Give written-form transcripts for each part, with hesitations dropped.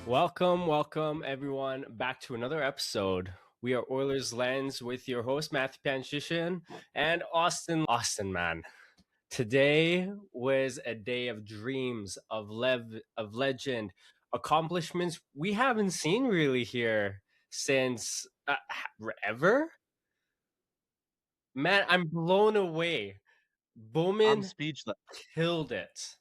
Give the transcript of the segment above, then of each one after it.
Welcome everyone back to another episode. We are Oilers Lens with your host Matthew Panchishan and Austin, man. Today was a day of dreams, of legend, accomplishments we haven't seen really here since ever. Man, I'm blown away. I'm Bowman speechless. killed it,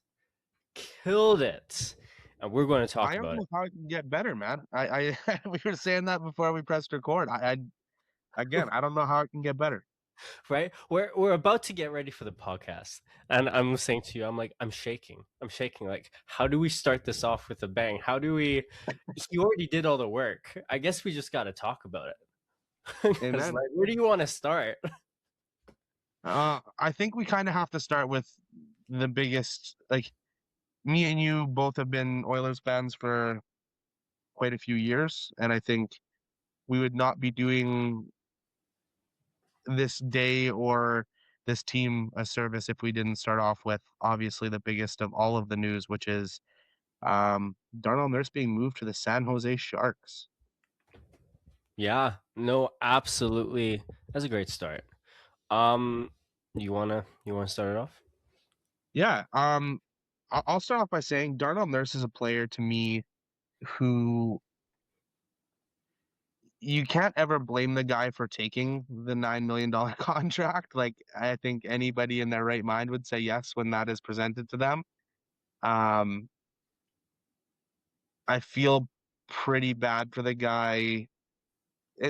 and we're going to talk I don't about it. know how it can get better, man. I we were saying that before we pressed record. Again, I don't know how it can get better. Right, we're about to get ready for the podcast, and I'm saying to you, I'm shaking, like, how do we start this off with a bang? How do we You already did all the work. I guess we just got to talk about it. Because, Amen. like, where do you want to start? I think we kind of have to start with the biggest. Like me and you both have been Oilers fans for quite a few years, and I think we would not be doing this day or this team a service if we didn't start off with obviously the biggest of all of the news, which is Darnell Nurse being moved to the San Jose Sharks. Yeah, no, absolutely, that's a great start. um you wanna start it off? Yeah, I'll start off by saying Darnell Nurse is a player to me who you can't ever blame the guy for taking the $9 million contract. Like, I think anybody in their right mind would say yes when that is presented to them. Um, I feel pretty bad for the guy,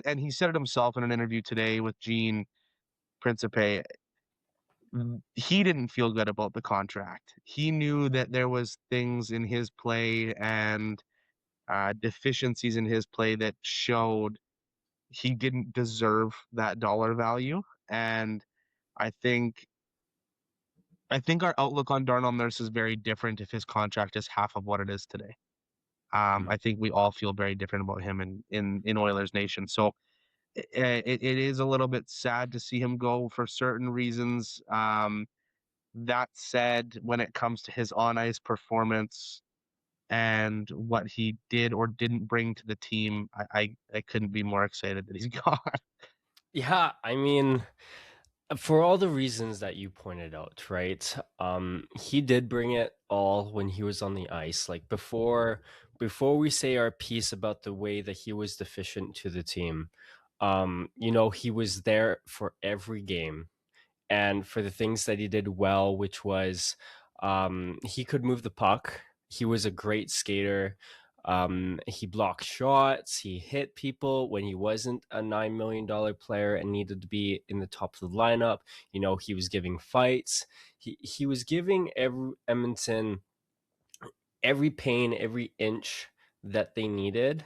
and he said it himself in an interview today with Gene Principe. He didn't feel good about the contract. He knew that there was things in his play and deficiencies in his play that showed he didn't deserve that dollar value. And I think I think our outlook on Darnell Nurse is very different if his contract is half of what it is today. Mm. I think we all feel very different about him in Oilers Nation. So it is a little bit sad to see him go for certain reasons. That said, when it comes to his on ice performance and what he did or didn't bring to the team, I couldn't be more excited that he's gone. Yeah, I mean, for all the reasons that you pointed out, right? He did bring it all when he was on the ice. Like, before we say our piece about the way that he was deficient to the team, he was there for every game, and for the things that he did well, which was, he could move the puck. He was a great skater. He blocked shots. He hit people when he wasn't a $9 million player and needed to be in the top of the lineup. He was giving fights. He was giving every Edmonton every pain, every inch that they needed.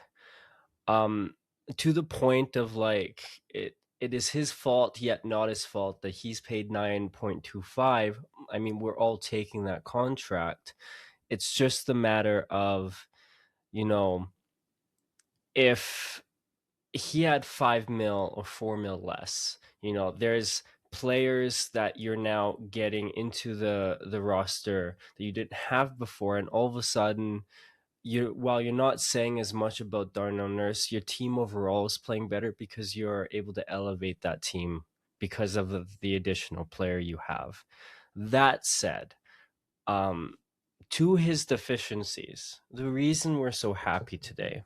Um, to the point of, like, it is his fault yet not his fault that he's paid 9.25. I mean, we're all taking that contract. It's just a matter of, you know, if he had 5 mil or 4 mil less, there's players that you're now getting into the roster that you didn't have before, and all of a sudden, while you're not saying as much about Darnell Nurse, your team overall is playing better because you're able to elevate that team because of the additional player you have. That said, um, to his deficiencies, the reason we're so happy today,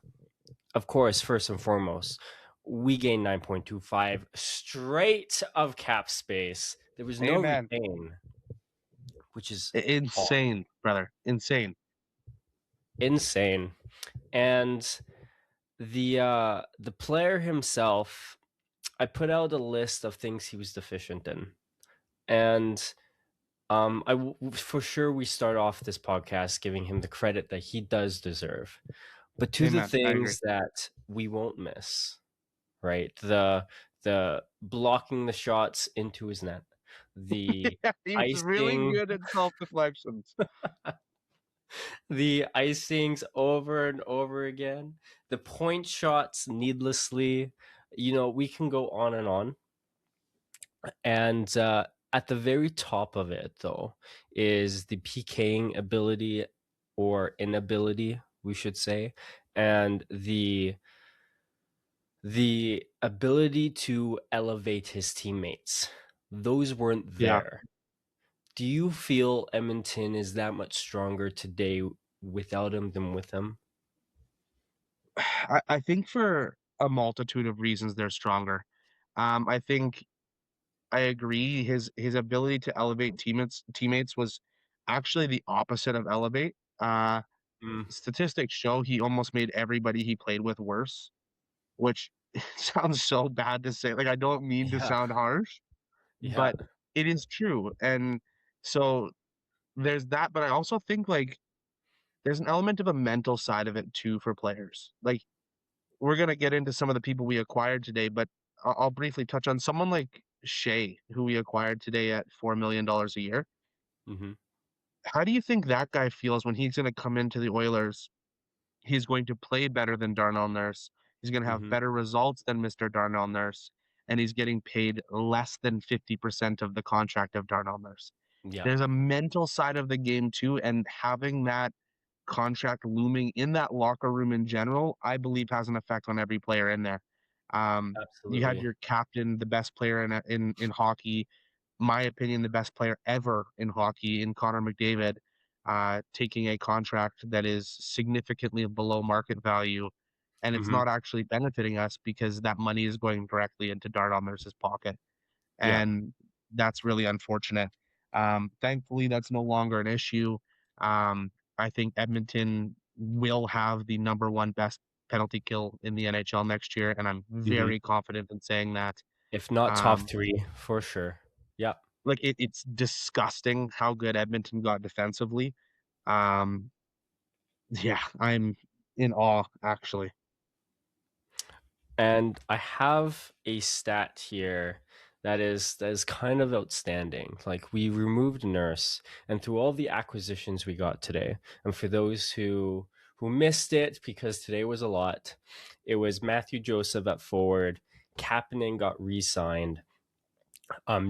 of course, first and foremost, we gained 9.25 straight of cap space. There was no Amen. retain, which is Insane, brother. Insane. insane. And the player himself, I put out a list of things he was deficient in, and for sure we start off this podcast giving him the credit that he does deserve, but to the Amen. I agree. things that we won't miss, right? The blocking the shots into his net, the Yeah, he was really icing, good at self-deflections. the icings over and over again, the point shots needlessly. We can go on and on. And at the very top of it, though, is the PKing ability, or inability, we should say. and the ability to elevate his teammates, those weren't Yeah. there. Do you feel Edmonton is that much stronger today without him than with him? I think for a multitude of reasons they're stronger. I think I agree his ability to elevate teammates was actually the opposite of elevate. Mm, Statistics show he almost made everybody he played with worse, which sounds so bad to say. Like, I don't mean to yeah, sound harsh, yeah. but it is true. And so there's that, but I also think like there's an element of a mental side of it too for players. Like we're gonna get into some of the people we acquired today, but I'll briefly touch on someone like Shea, who we acquired today at $4 million a year. Mhm, How do you think that guy feels when he's gonna come into the Oilers? He's going to play better than Darnell Nurse. He's gonna have mhm. better results than Mr. Darnell Nurse, and he's getting paid less than 50% of the contract of Darnell Nurse. Yeah, There's a mental side of the game too, and having that contract looming in that locker room in general, I believe has an effect on every player in there. You have absolutely. your captain, the best player in hockey, my opinion, the best player ever in hockey in Connor McDavid, taking a contract that is significantly below market value, and it's Mhm, not actually benefiting us because that money is going directly into Darnell Nurse's pocket, yeah, and that's really unfortunate. Thankfully, that's no longer an issue. I think Edmonton will have the number one best penalty kill in the NHL next year, and I'm mhm. very confident in saying that. If not top Um, 3, for sure. Yeah. like it's disgusting how good Edmonton got defensively. Um, yeah, I'm in awe actually. And I have a stat here that is kind of outstanding. Like we removed Nurse, and through all the acquisitions we got today, and for those who missed it because today was a lot, it was Matthew Joseph at forward, Kapanen got re-signed,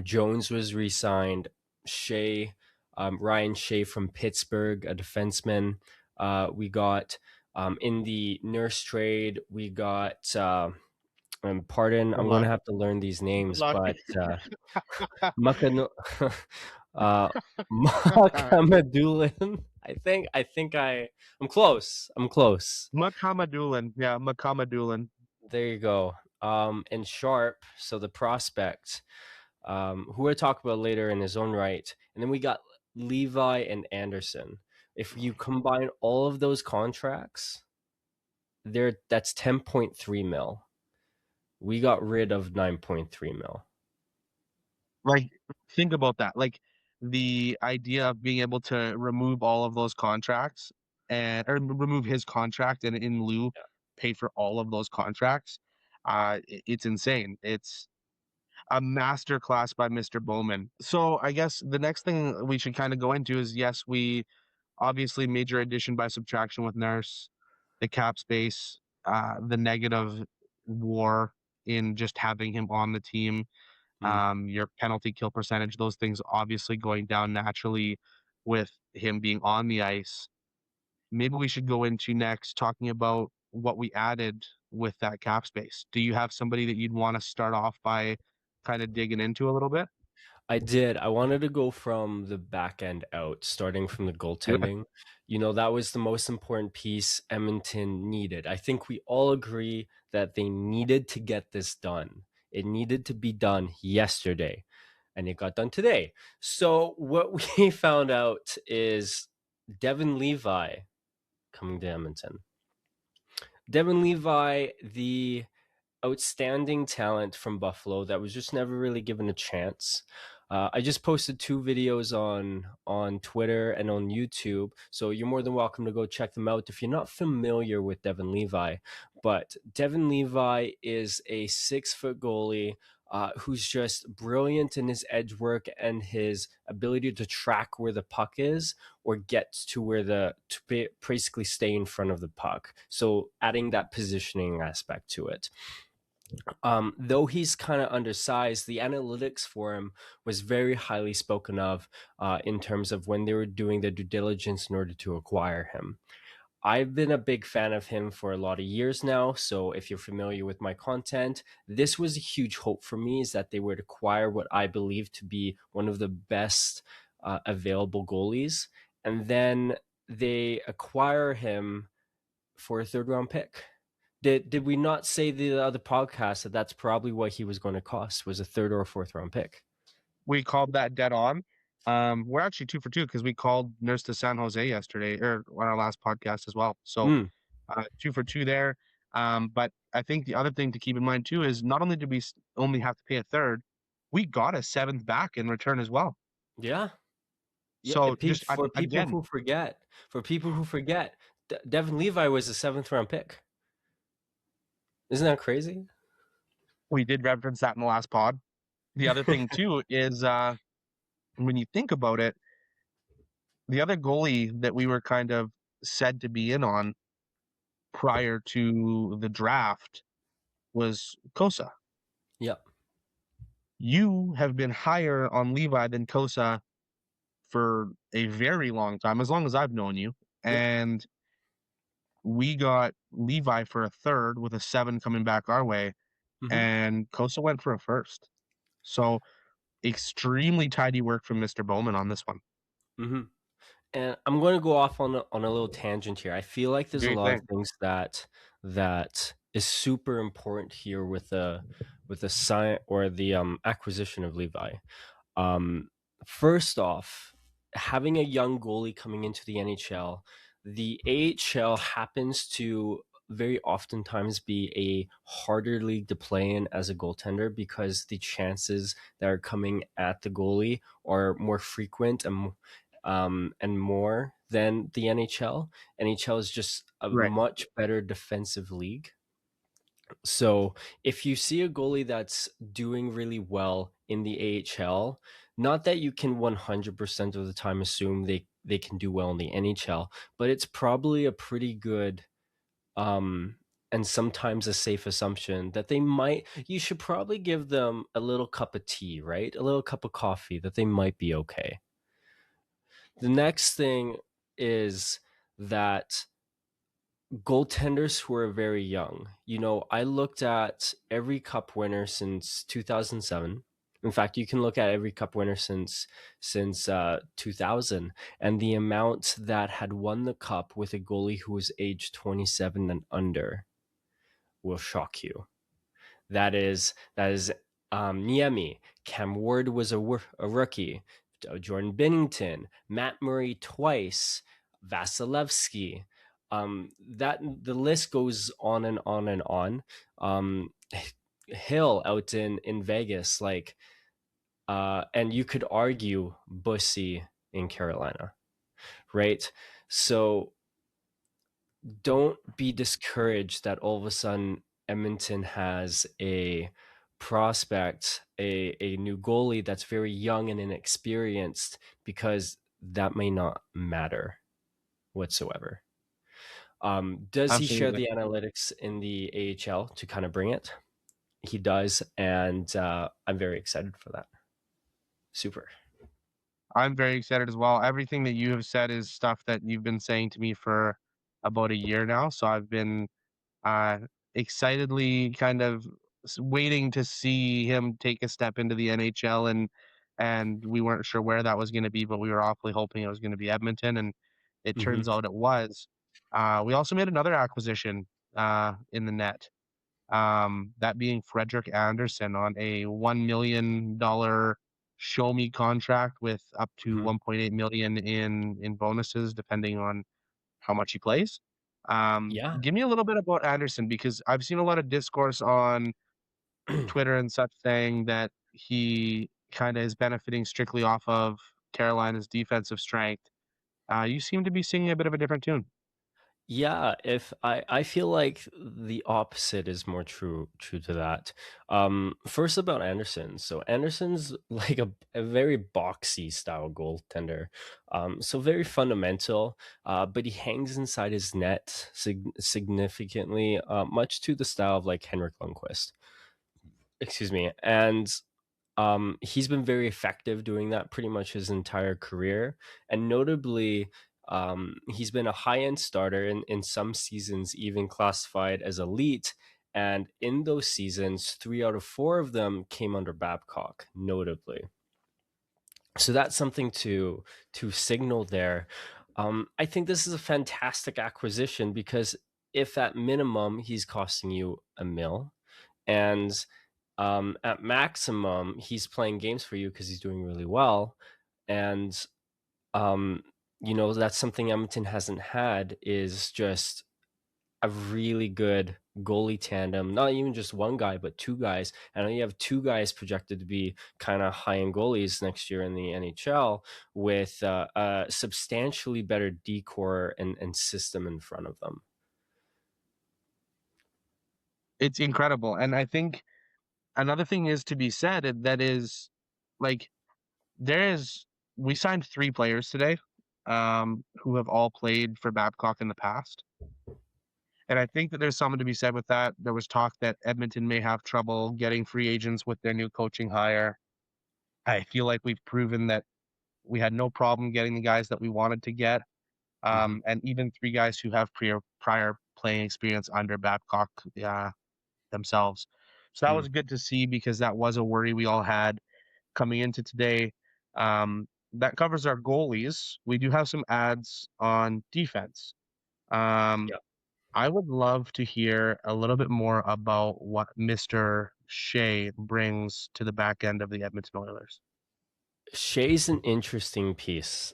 Jones was re-signed, Shea, Ryan Shea from Pittsburgh, a defenseman. We got in the Nurse trade, we got pardon, Good I'm gonna luck. have to learn these Good names, luck. but Makano uh, Makamadulan. I'm close. I'm close. Makamadulan. Yeah, Makamadulan. There you go. And Sharp, so the prospect, who we'll talk about later in his own right. And then we got Levi and Anderson. If you combine all of those contracts, that's 10.3 mil. We got rid of 9.3 mil. Like, think about that. Like, the idea of being able to remove all of those contracts and or remove his contract and in lieu pay for all of those contracts, it's insane. It's a masterclass by Mr. Bowman. So I guess the next thing we should kind of go into is yes, we obviously major addition by subtraction with Nurse, the cap space, the negative war in just having him on the team, Mm. your penalty kill percentage, those things obviously going down naturally with him being on the ice. Maybe we should go into next talking about what we added with that cap space. Do you have somebody that you'd want to start off by kind of digging into a little bit? I did. I wanted to go from the back end out, starting from the Do it. goaltending. That was the most important piece Edmonton needed. I think we all agree that they needed to get this done. It needed to be done yesterday, and it got done today. So, what we found out is Devin Levi coming to Edmonton. Devin Levi, the outstanding talent from Buffalo that was just never really given a chance. I just posted 2 videos on Twitter and on YouTube, so you're more than welcome to go check them out if you're not familiar with Devin Levi. But Devin Levi is a 6 foot goalie. Who's just brilliant in his edge work and his ability to track where the puck is or get to where to basically stay in front of the puck. So adding that positioning aspect to it. Though he's kind of undersized, the analytics for him was very highly spoken of in terms of when they were doing their due diligence in order to acquire him. I've been a big fan of him for a lot of years now. So if you're familiar with my content, this was a huge hope for me is that they would acquire what I believe to be one of the best available goalies. And then they acquire him for a third round pick. Did we not say the other podcast that that's probably what he was going to cost was a third or a fourth round pick? We called that dead on. We're actually 2 for 2 because we called Nurse to San Jose yesterday or on our last podcast as well. So, Mm, 2 for 2 there. But I think the other thing to keep in mind too is not only did we only have to pay a third, we got a seventh back in return as well. yeah. Yeah, So just for people again, who forget, Devin Levi was a seventh round pick. Isn't that crazy? we did reference that in the last pod. The other thing too is when you think about it, the other goalie that we were kind of said to be in on prior to the draft was Kosa. Yep. You have been higher on Levi than Kosa for a very long time, as long as I've known you. Yep. And we got Levi for a third with a 7 coming back our way, Hmm. and Kosa went for a first. So extremely tidy work from Mr. Bowman on this one. Hmm. And I'm going to go off on a little tangent here. I feel like there's Do a your lot of thing. things that is super important here with the sign or the acquisition of Levi. Um, First off, having a young goalie coming into the AHL happens to very oftentimes be a harder league to play in as a goaltender because the chances that are coming at the goalie are more frequent and more than the NHL. NHL is just a Right. much better defensive league. So if you see a goalie that's doing really well in the AHL, not that you can 100% of the time assume they can do well in the NHL, but it's probably a pretty good and sometimes a safe assumption that you should probably give them a little cup of tea, right? A little cup of coffee that they might be okay. The next thing is that goaltenders who are very young. I looked at every cup winner since 2007. In fact, you can look at every cup winner since 2000, and the amount that had won the cup with a goalie who was age 27 and under will shock you. That is Niemi. Cam Ward was a rookie. Jordan Bennington, Matt Murray twice, Vasilevsky. That the list goes on and on and on. Um, Hill out in Vegas, and you could argue Bussy in Carolina, right? So don't be discouraged that all of a sudden Edmonton has a prospect, a new goalie that's very young and inexperienced, because that may not matter whatsoever. Does he share Absolutely. the analytics in the AHL to kind of bring it? He does, and I'm very excited for that. Super. I'm very excited as well. Everything that you have said is stuff that you've been saying to me for about a year now. So I've been uh, excitedly kind of waiting to see him take a step into the NHL, and we weren't sure where that was going to be, but we were awfully hoping it was going to be Edmonton, and it Hmm. turns out it was. We also made another acquisition in the net, that being Frederick Anderson on a $1 million show me contract with up to Hmm. 1.8 million in bonuses, depending on how much he plays. Yeah. Give me a little bit about Anderson because I've seen a lot of discourse on Twitter and such saying that he kind of is benefiting strictly off of Carolina's defensive strength. You seem to be singing a bit of a different tune. Yeah, if I feel like the opposite is more true to that. First about Anderson. So Anderson's like a very boxy style goaltender. So very fundamental, but he hangs inside his net significantly, much to the style of like Henrik Lundqvist. Excuse me. And he's been very effective doing that pretty much his entire career. And notably, He's been a high-end starter in some seasons, even classified as elite. And in those seasons, 3 out of 4 of them came under Babcock, notably. So that's something to signal there. I think this is a fantastic acquisition because if at minimum he's costing you a mil, and at maximum he's playing games for you because he's doing really well, and um, that's something Edmonton hasn't had is just a really good goalie tandem. Not even just one guy, but two guys. I know you have two guys projected to be kind of high end goalies next year in the NHL with a substantially better decor and system in front of them. It's incredible, and I think another thing is to be said that is like there is we signed 3 players today, who have all played for Babcock in the past, and I think that there's something to be said with that. There was talk that Edmonton may have trouble getting free agents with their new coaching hire. I feel like we've proven that we had no problem getting the guys that we wanted to get, Hmm. and even 3 guys who have prior playing experience under Babcock, themselves. So that Mm. was good to see because that was a worry we all had coming into today. That covers our goalies. We do have some ads on defense. Um, Yeah. I would love to hear a little bit more about what Mr. Shea brings to the back end of the Edmonton Oilers. Shea's an interesting piece.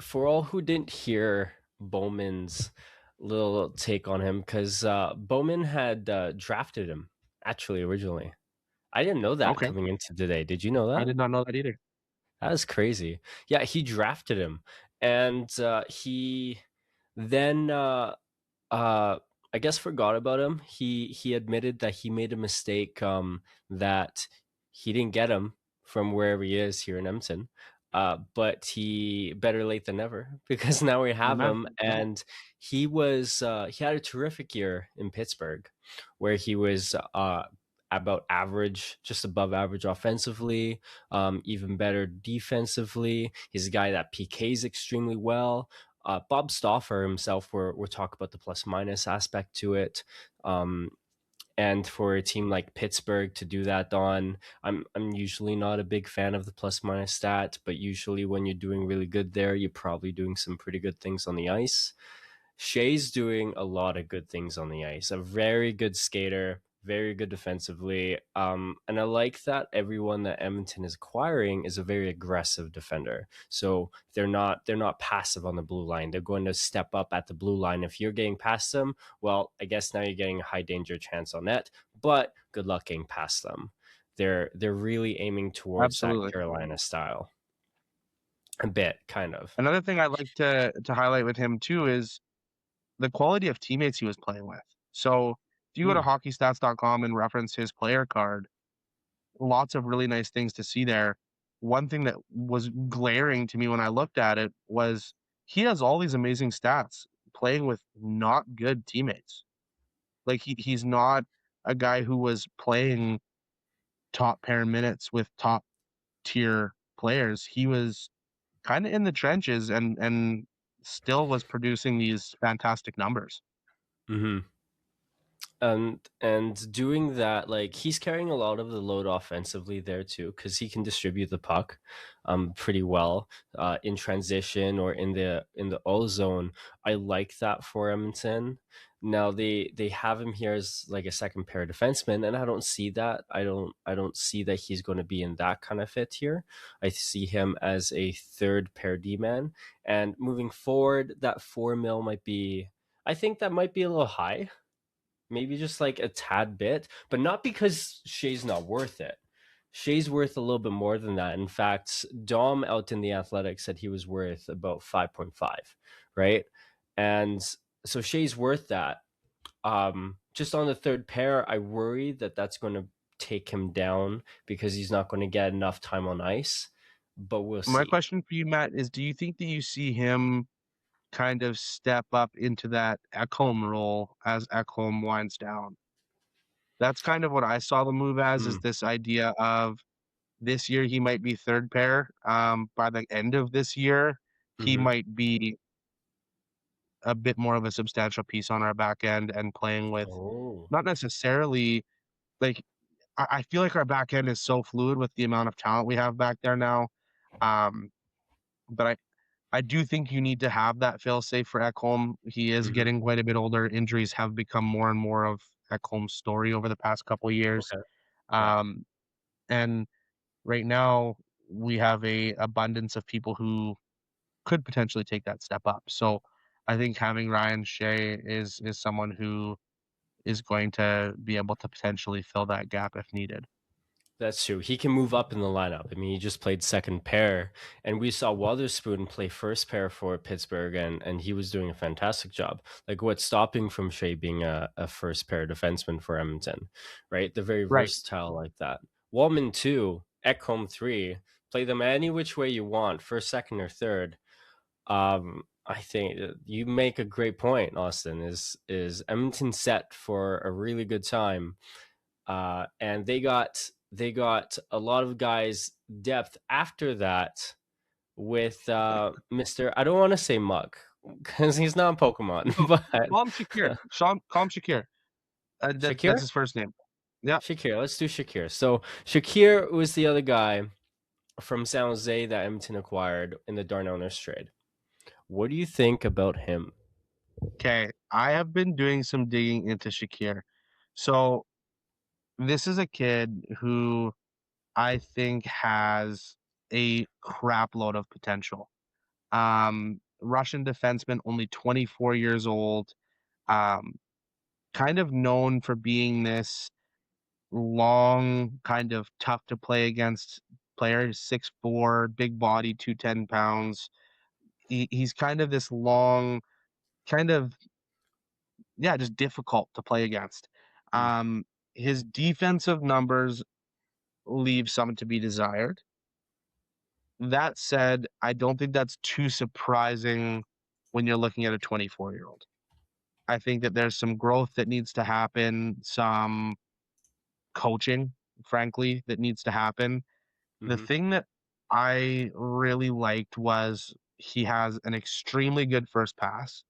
For all who didn't hear Bowman's little take on him, because Bowman had drafted him actually originally. I didn't know that Okay, coming into today. Did you know I that? did not know that either. That is crazy. Yeah, he drafted him, and he then uh, I guess forgot about him. He admitted that he made a mistake. That he didn't get him from wherever he is here in Edmonton. But he better late than never because now we have Amen. him, and he had a terrific year in Pittsburgh, where he was about average, just above average offensively, even better defensively. He's a guy that PKs extremely well. Bob Stauffer himself, we're talk about the plus minus aspect to it. Um, and for a team like Pittsburgh to do that, Don, I'm usually not a big fan of the plus minus stat, but usually when you're doing really good there, you're probably doing some pretty good things on the ice. Shea's doing a lot of good things on the ice. A very good skater, very good defensively. And I like that everyone that Edmonton is acquiring is a very aggressive defender. So they're not passive on the blue line. They're going to step up at the blue line. If you're getting past them, well, I guess now you're getting a high danger chance on net. But good luck getting past them. They're really aiming towards that Absolutely. Carolina style. A bit, kind of. Another thing I'd like to highlight with him too is the quality of teammates he was playing with. So if you go to Mm, hockeystats.com and reference his player card, lots of really nice things to see there. One thing that was glaring to me when I looked at it was he has all these amazing stats playing with not good teammates. Like he's not a guy who was playing top pair minutes with top tier players. He was kind of in the trenches and still was producing these fantastic numbers. mm-hmm. And doing that, like he's carrying a lot of the load offensively there too, because he can distribute the puck pretty well in transition or in the O zone. I like that for Edmonton. Now they have him here as like a second pair defenseman, and I don't see that. I don't see that he's going to be in that kind of fit here. I see him as a third pair D man. And moving forward, that 4 mil might be. I think that might be a little high, maybe just like a tad bit, but not because Shea's not worth it. Shea's worth a little bit more than that. In fact, Dom out in the Athletic said he was worth about 5.5, right? And so Shea's worth that. Just on the third pair, I worry that that's going to take him down because he's not going to get enough time on ice, but we'll My see. question for you, Matt, is do you think that you see him kind of step up into that Ekholm role as Ekholm winds down? That's kind of what I saw the move as, is Mm, this idea of this year he might be third pair. By the end of this year, he hmm. might be. a bit more of a substantial piece on our back end and playing with Oh, not necessarily like I feel like our back end is so fluid with the amount of talent we have back there now. Um, but I do think you need to have that fail safe for Ekholm. He is mhm, getting quite a bit older. Injuries have become more and more of Ekholm's story over the past couple of years. okay, yeah. Um, and right now we have a abundance of people who could potentially take that step up. So I think having Ryan Shea is someone who is going to be able to potentially fill that gap if needed. That's true. He can move up in the lineup. I mean, he just played second pair, and we saw Wotherspoon play first pair for Pittsburgh, and he was doing a fantastic job. Like, what's stopping from Shea being a first pair defenseman for Edmonton, right? They're very Right. versatile like that. Wallman 2, Ekholm 3, play them any which way you want, first, second, or third. I think you make a great point, Austin. Is Edmonton set for a really good time? And they got a lot of guys depth after that with Mr. I don't want to say Muck because he's not Pokemon, Oh, but call him Shakir. Call him Shakir. That's Shakir. his first name. Yeah. Shakir. Let's do Shakir. So Shakir was the other guy from San Jose that Edmonton acquired in the Darnell Nurse trade. What do you think about him? Okay. I have been doing some digging into Shakir. So this is a kid who I think has a crap load of potential. Russian defenseman, only 24 years old, um, kind of known for being this long, kind of tough to play against player, 6'4", big body, 210 pounds. He's kind of this long, kind of, yeah, just difficult to play against. Mm, Um, his defensive numbers leave some to be desired. That said, I don't think that's too surprising when you're looking at a 24-year-old. I think that there's some growth that needs to happen, some coaching, frankly, that needs to happen. The mhm, thing that I really liked was he has an extremely good first pass.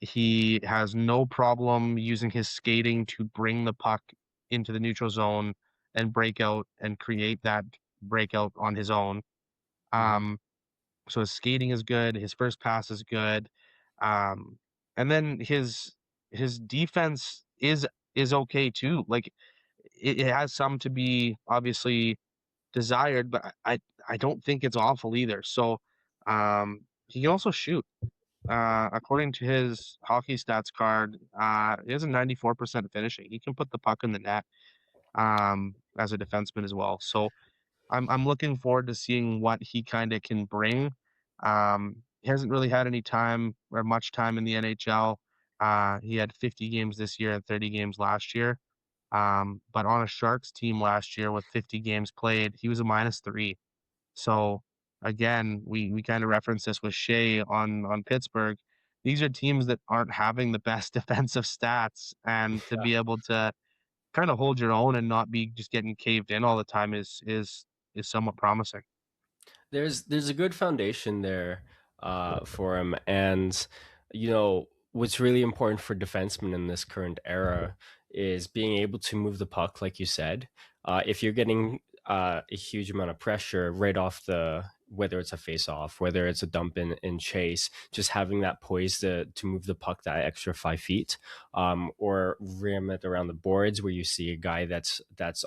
He has no problem using his skating to bring the puck into the neutral zone and break out and create that breakout on his own. mhm, Um, so his skating is good, his first pass is good. Um, and then his defense is okay too. Like it has some to be obviously desired, but I don't think it's awful either. So he can also shoot. According to his hockey stats card, he has a 94% finishing. He can put the puck in the net as a defenseman as well. So I'm looking forward to seeing what he kind of can bring. He hasn't really had any time or much time in the NHL. He had 50 games this year and 30 games last year. But on a Sharks team last year with 50 games played, he was a -3. So again, we kind of reference this with Shea on Pittsburgh. These are teams that aren't having the best defensive stats, and to yeah. be able to kind of hold your own and not be just getting caved in all the time is somewhat promising. There's a good foundation there for him, and what's really important for defensemen in this current era is being able to move the puck, like you said. If you're getting a huge amount of pressure right off the whether it's a face off, whether it's a dump in chase, just having that poise to move the puck that extra 5 feet, or ram it around the boards where you see a guy that's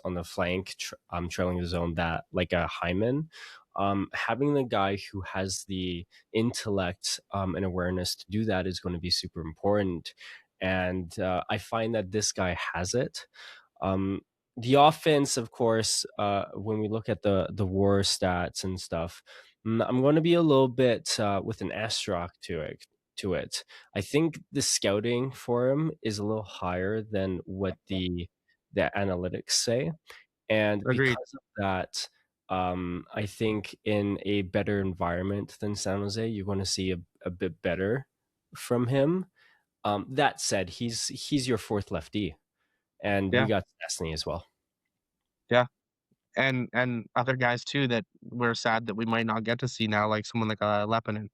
on the flank, trailing the zone, that like a Hyman, having the guy who has the intellect and awareness to do that is going to be super important. And I find that this guy has it. Um, the offense, of course, when we look at the WAR stats and stuff, I'm going to be a little bit with an asterisk to it. I think the scouting for him is a little higher than what the analytics say, and Agreed. because of that, I think in a better environment than San Jose, you're going to see a bit better from him. That said, he's your fourth lefty, and we Yeah, got Stastny as well. yeah. And other guys too that we're sad that we might not get to see now, like someone like Leppinen,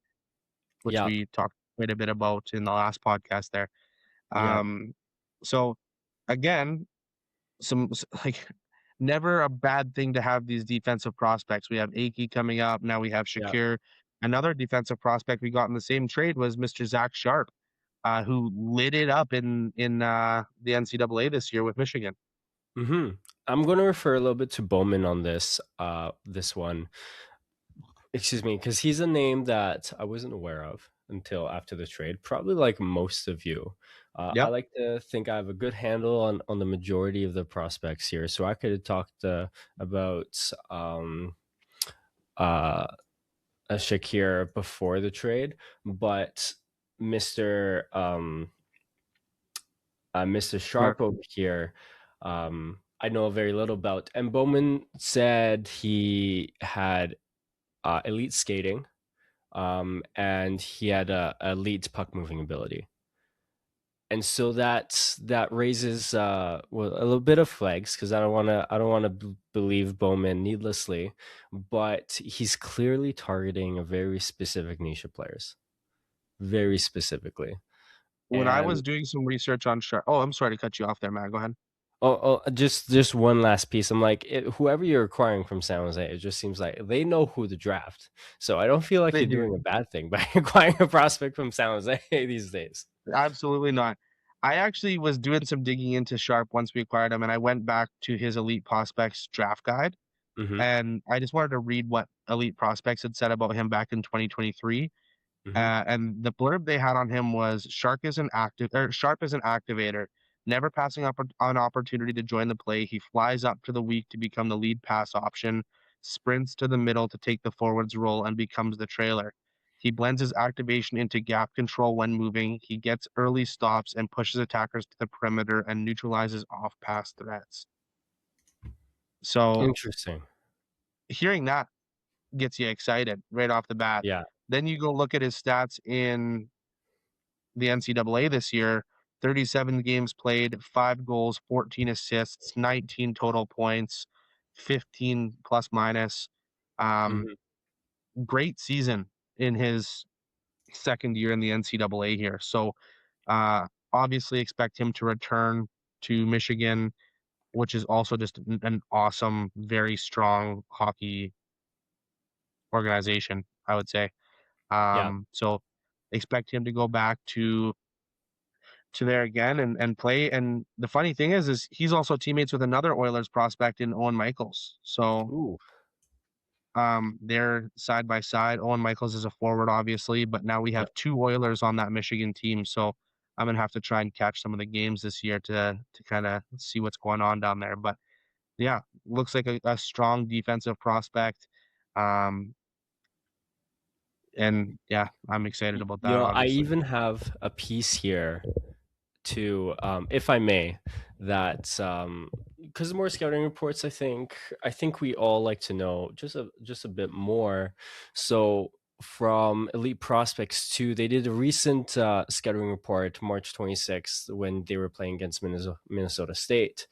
which Yeah, we talked. quite a bit about in the last podcast there. Yeah, Um, so again, like never a bad thing to have these defensive prospects. We have Aki coming up. Now we have yeah. Shakir. Another defensive prospect we got in the same trade was Mr. Zach Sharp, who lit it up in the NCAA this year with Michigan. Hmm. I'm going to refer a little bit to Bowman on this one. Excuse me, because he's a name that I wasn't aware of until after the trade. Probably like most of you. I Yep. like to think I have a good handle on the majority of the prospects here, so I could have talked about uh, a Shakir before the trade, but Mister Mr. Sure. Sharp over here, I know very little about. And Bowman said he had elite skating, and he had a elite puck moving ability. And so that raises well, a little bit of flags because I don't want to believe Bowman needlessly, but he's clearly targeting a very specific niche of players, very specifically. When I And was doing some research on Sharp, oh, I'm sorry to cut you off there, Matt. Go ahead. just one last piece. I'm like, whoever you're acquiring from San Jose, it just seems like they know who to draft. So I don't feel like They you're do. doing a bad thing by acquiring a prospect from San Jose these days. Absolutely not. I actually was doing some digging into Sharp once we acquired him, and I went back to his Elite Prospects draft guide, Hmm. and I just wanted to read what Elite Prospects had said about him back in 2023. Hmm. And the blurb they had on him was Sharp is an activator, never passing up an opportunity to join the play. He flies up to the weak to become the lead pass option, sprints to the middle to take the forward's role, and becomes the trailer. He blends his activation into gap control when moving. He gets early stops and pushes attackers to the perimeter and neutralizes off pass threats. So Interesting. hearing that gets you excited right off the bat. Yeah. Then you go look at his stats in the NCAA this year, 37 games played, 5 goals, 14 assists, 19 total points, 15 plus minus. Um, Hmm. Great season in his second year in the NCAA here. So, obviously expect him to return to Michigan, which is also just an awesome, very strong hockey organization, I would say. Yeah. So expect him to go back to there again and play. And the funny thing is he's also teammates with another Oilers prospect in Owen Michaels. So Ooh. they're side by side. Owen Michaels is a forward, obviously, but now we Yeah. have two Oilers on that Michigan team. So I'm gonna have to try and catch some of the games this year to kind of see what's going on down there. But yeah, looks like a strong defensive prospect. Um, and yeah, I'm excited about You that, know, I obviously. even have a piece here to, if I may, that because more scouting reports, I think we all like to know just a bit more. So from Elite Prospects too, they did a recent scouting report, March 26th, when they were playing against Minnesota State.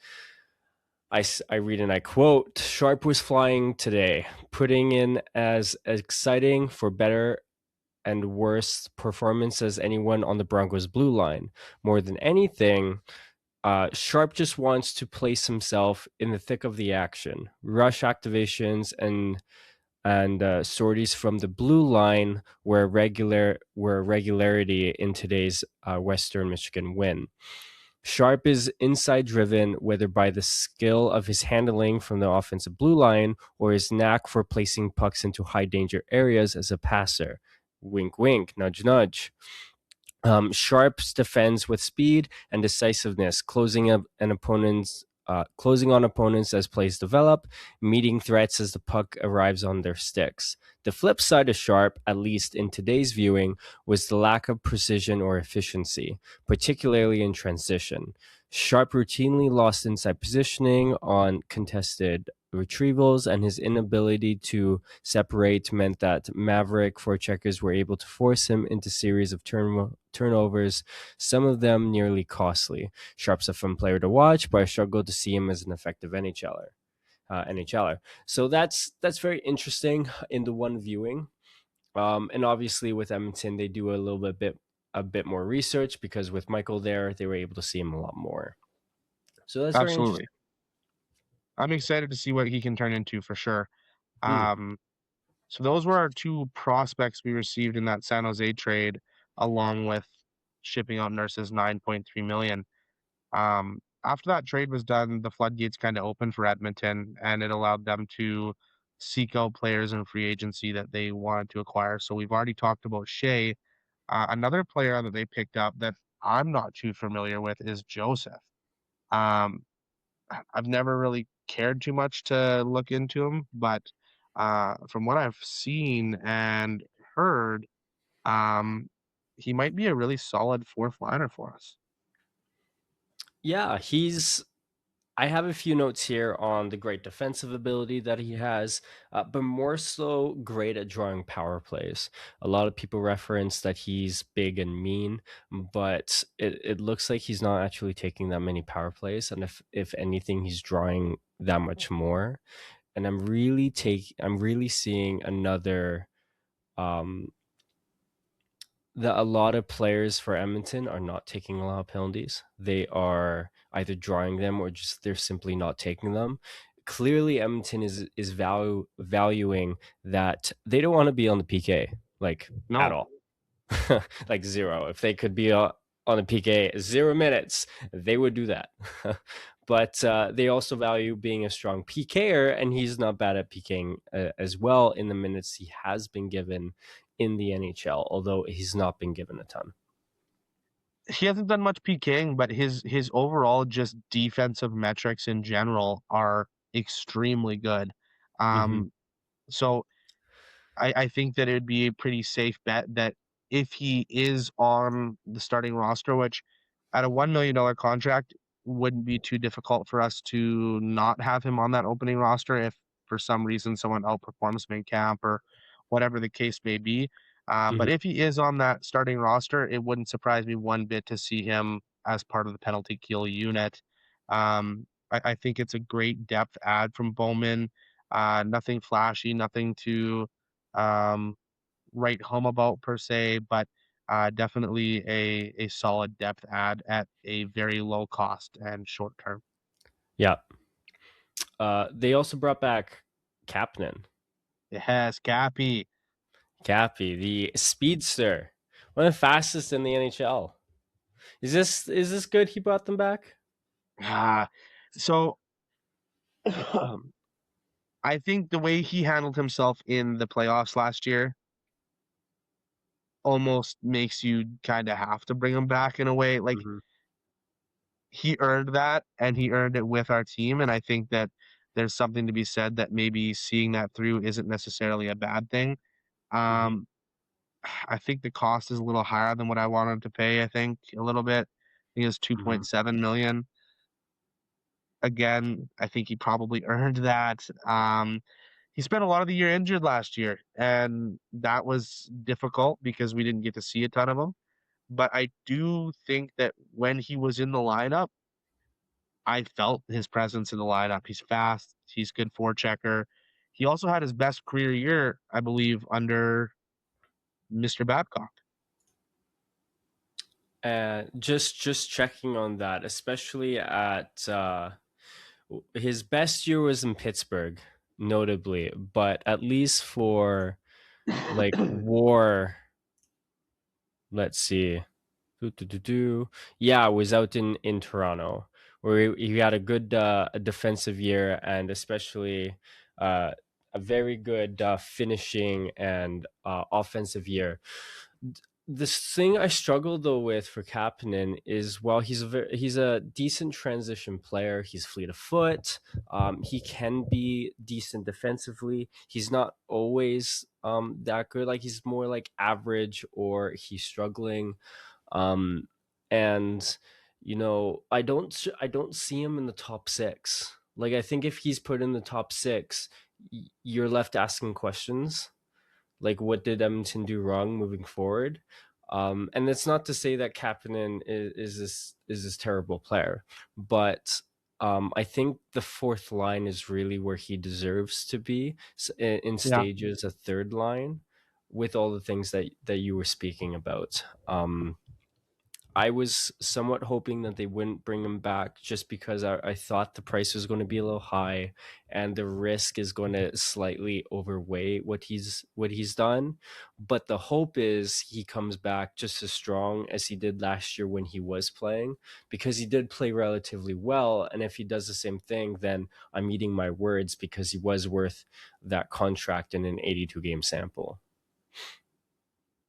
I read and I quote, Sharp was flying today, putting in as exciting for better and worse performance as anyone on the Broncos blue line. More than anything, Sharp just wants to place himself in the thick of the action, rush activations and sorties from the blue line where regularity in today's Western Michigan win. Sharp is inside driven, whether by the skill of his handling from the offensive blue line or his knack for placing pucks into high danger areas as a passer. Wink, wink, nudge, nudge. Sharps defends with speed and decisiveness, closing on opponents as plays develop, meeting threats as the puck arrives on their sticks. The flip side of Sharp, at least in today's viewing, was the lack of precision or efficiency, particularly in transition. Sharp routinely lost inside positioning on contested retrievals, and his inability to separate meant that Maverick forecheckers were able to force him into series of turnovers, some of them nearly costly. Sharp's a fun player to watch, but I struggle to see him as an effective NHLer. So that's very interesting in the one viewing. And obviously with Edmonton, they do a little bit a bit more research because with Michael there, they were able to see him a lot more. So that's very Absolutely. interesting. I'm excited to see what he can turn into for sure. Mm, Um, so those were our two prospects we received in that San Jose trade, along with shipping out Nurse's 9.3 million. After that trade was done, the floodgates kind of opened for Edmonton, and it allowed them to seek out players in free agency that they wanted to acquire. So we've already talked about Shea. Another player that they picked up that I'm not too familiar with is Joseph. Um, I've never really cared too much to look into him, but from what I've seen and heard, um, he might be a really solid fourth liner for us. yeah, I have a few notes here on the great defensive ability that he has, but more so great at drawing power plays. A lot of people reference that he's big and mean, but it looks like he's not actually taking that many power plays, and if anything, he's drawing that much more. And I'm really seeing another um that a lot of players for Edmonton are not taking a lot of penalties. They are either drawing them or just they're simply not taking them. Clearly, Edmonton is valuing that they don't want to be on the PK like at No, all, like zero. If they could be on a PK 0 minutes, they would do that. But they also value being a strong PKer, and he's not bad at PKing as well in the minutes he has been given in the NHL, although he's not been given a ton. he hasn't done much PKing, but his overall just defensive metrics in general are extremely good. Mm-hmm. Um, so I think that it would be a pretty safe bet that if he is on the starting roster, which at a $1 million contract wouldn't be too difficult for us to not have him on that opening roster if for some reason someone outperforms him in camp or whatever the case may be. Mm-hmm. But if he is on that starting roster, it wouldn't surprise me one bit to see him as part of the penalty kill unit. I think it's a great depth add from Bowman. Nothing flashy, nothing to um, write home about per se, but definitely a solid depth add at a very low cost and short term. Yeah. They also brought back Kapanen, It has Cappy. Cappy, the speedster, one of the fastest in the NHL. Is this good? He brought them back. So I think the way he handled himself in the playoffs last year almost makes you kind of have to bring him back in a way. Like Mm-hmm. he earned that and he earned it with our team. And I think that there's something to be said that maybe seeing that through isn't necessarily a bad thing. Mm-hmm. Um, I think the cost is a little higher than what I wanted to pay, I think, a little bit. I think it's Mm-hmm. 2.7 million. Again, I think he probably earned that. He spent a lot of the year injured last year, and that was difficult because we didn't get to see a ton of him. But I do think that when he was in the lineup, I felt his presence in the lineup. He's fast, he's good forechecker. He also had his best career year, I believe, under Mr. Babcock. And just checking on that, especially at his best year was in Pittsburgh, notably, but at least for like WAR, let's see, yeah, it was out in Toronto where he had a good defensive year and especially uh, a very good finishing and offensive year. This thing I struggle though with for Kapanen is while he's a decent transition player, he's fleet of foot. He can be decent defensively. He's not always that good. Like he's more like average or he's struggling. Um, and I don't see him in the top six. Like I think if he's put in the top six, you're left asking questions like what did Edmonton do wrong moving forward? And it's not to say that Kapanen is this terrible player, but I think the fourth line is really where he deserves to be in Yeah. stages, a third line, with all the things that you were speaking about. I was somewhat hoping that they wouldn't bring him back just because I thought the price was going to be a little high and the risk is going to slightly overweigh what he's done. But the hope is he comes back just as strong as he did last year when he was playing, because he did play relatively well. And if he does the same thing, then I'm eating my words, because he was worth that contract in an 82 game sample.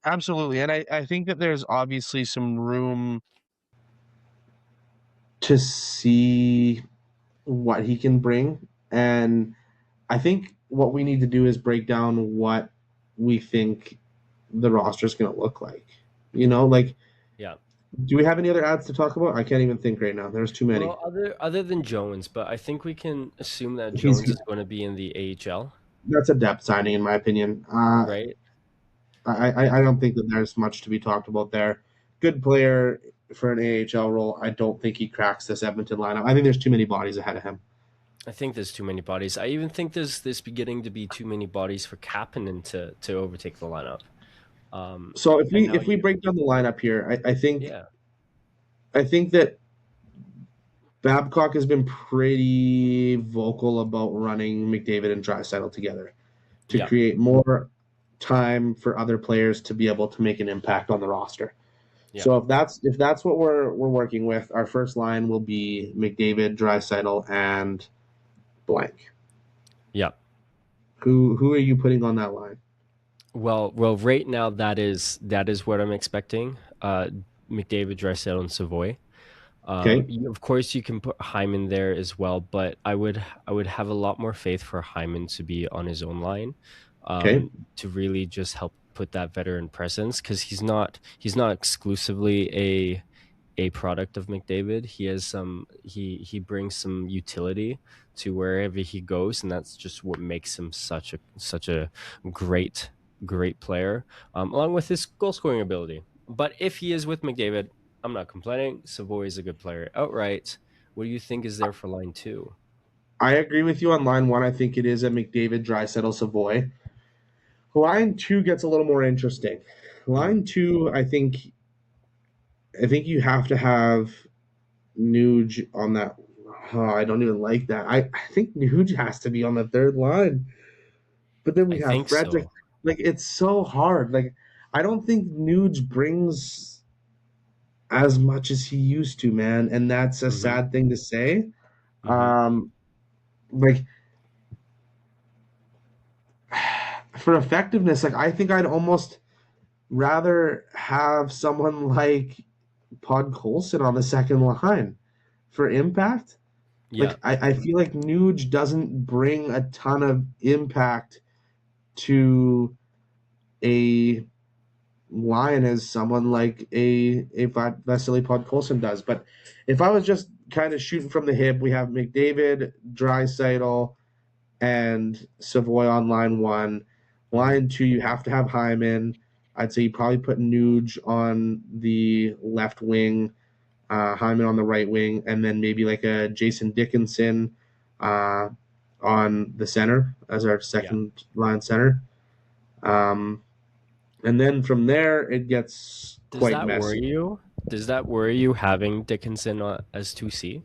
Absolutely. And I think that there's obviously some room to see what he can bring. And I think what we need to do is break down what we think the roster is going to look like. You know, like, Yeah. do we have any other ads to talk about? I can't even think right now. There's too many. Well, other than Jones, but I think we can assume that He's Jones is going to be in the AHL, That's a depth signing in my opinion. right? I don't think that there's much to be talked about there. Good player for an AHL role. I don't think he cracks this Edmonton lineup. I think there's too many bodies ahead of him. I think there's too many bodies. I even think there's beginning to be too many bodies for Kapanen to overtake the lineup. So if And we now if we you, break down the lineup here, yeah, I think that Babcock has been pretty vocal about running McDavid and Draisaitl together to yeah, create more time for other players to be able to make an impact on the roster. yeah, So if that's what we're working with, our first line will be McDavid, Draisaitl, and blank. yeah. Who are you putting on that line? Well, right now that is what I'm expecting. McDavid, Draisaitl, and Savoy. Okay. Of course, you can put Hyman there as well, but I would have a lot more faith for Hyman to be on his own line, Okay. to really just help put that veteran presence, because he's not exclusively a product of McDavid. He has he brings some utility to wherever he goes, and that's just what makes him such a great player, along with his goal scoring ability. But if he is with McDavid, I'm not complaining. Savoy is a good player outright. What do you think is there for line two? I agree with you on line one. I think it is a McDavid, Draisaitl, Savoy. Line two gets a little more interesting. Mm, Line two, I think you have to have Nuge on that. Oh, I don't even like that. I think Nuge has to be on the third line. But then I we have think Frederick. so. Like it's so hard. Like I don't think Nuge brings as much as he used to, man, and that's a Hmm. sad thing to say. Hmm. Um, like for effectiveness, like I think I'd almost rather have someone like Pod Colson on the second line for impact. Yeah, Like I feel like Nuge doesn't bring a ton of impact to a line as someone like a Vasily Podkolzin does. But if I was just kind of shooting from the hip, we have McDavid, Draisaitl, and Savoy on line one. hmm, Line two, you have to have Hyman. I'd say you probably put Nuge on the left wing, Hyman on the right wing, and then maybe like a Jason Dickinson uh, on the center as our yeah. second line center. Um, and then from there, it gets Does quite that worry messy. you? Does that worry you having Dickinson as 2C?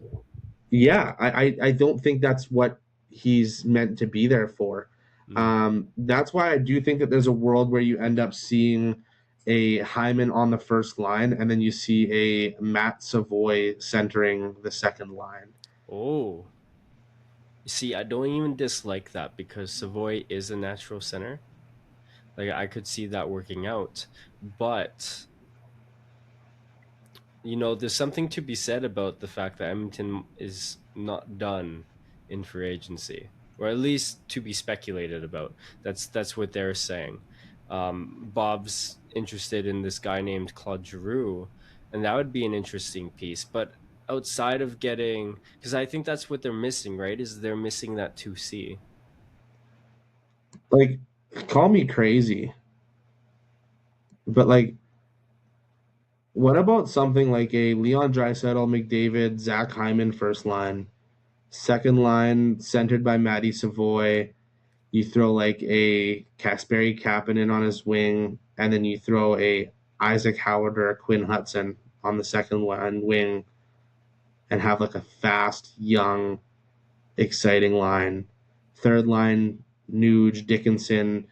Yeah, I don't think that's what he's meant to be there for. Mm. That's why I do think that there's a world where you end up seeing a Hyman on the first line, and then you see a Matt Savoy centering the second line. Oh, see, I don't even dislike that, because Savoy is a natural center. Like, I could see that working out, but there's something to be said about the fact that Edmonton is not done in free agency, or at least to be speculated about. That's what they're saying. Bob's interested in this guy named Claude Giroux, and that would be an interesting piece. But outside of getting, because I think that's what they're missing, right? Is they're missing that 2C. Like, call me crazy, but like, what about something like a Leon Draisaitl, McDavid, Zach Hyman first line, second line centered by Matty Savoy. You throw like a Kasperi Kapanen on his wing, and then you throw a Isaac Howard or a Quinn Hudson on the second line wing and have like a fast, young, exciting line. Third line, Nuge, Dickinson,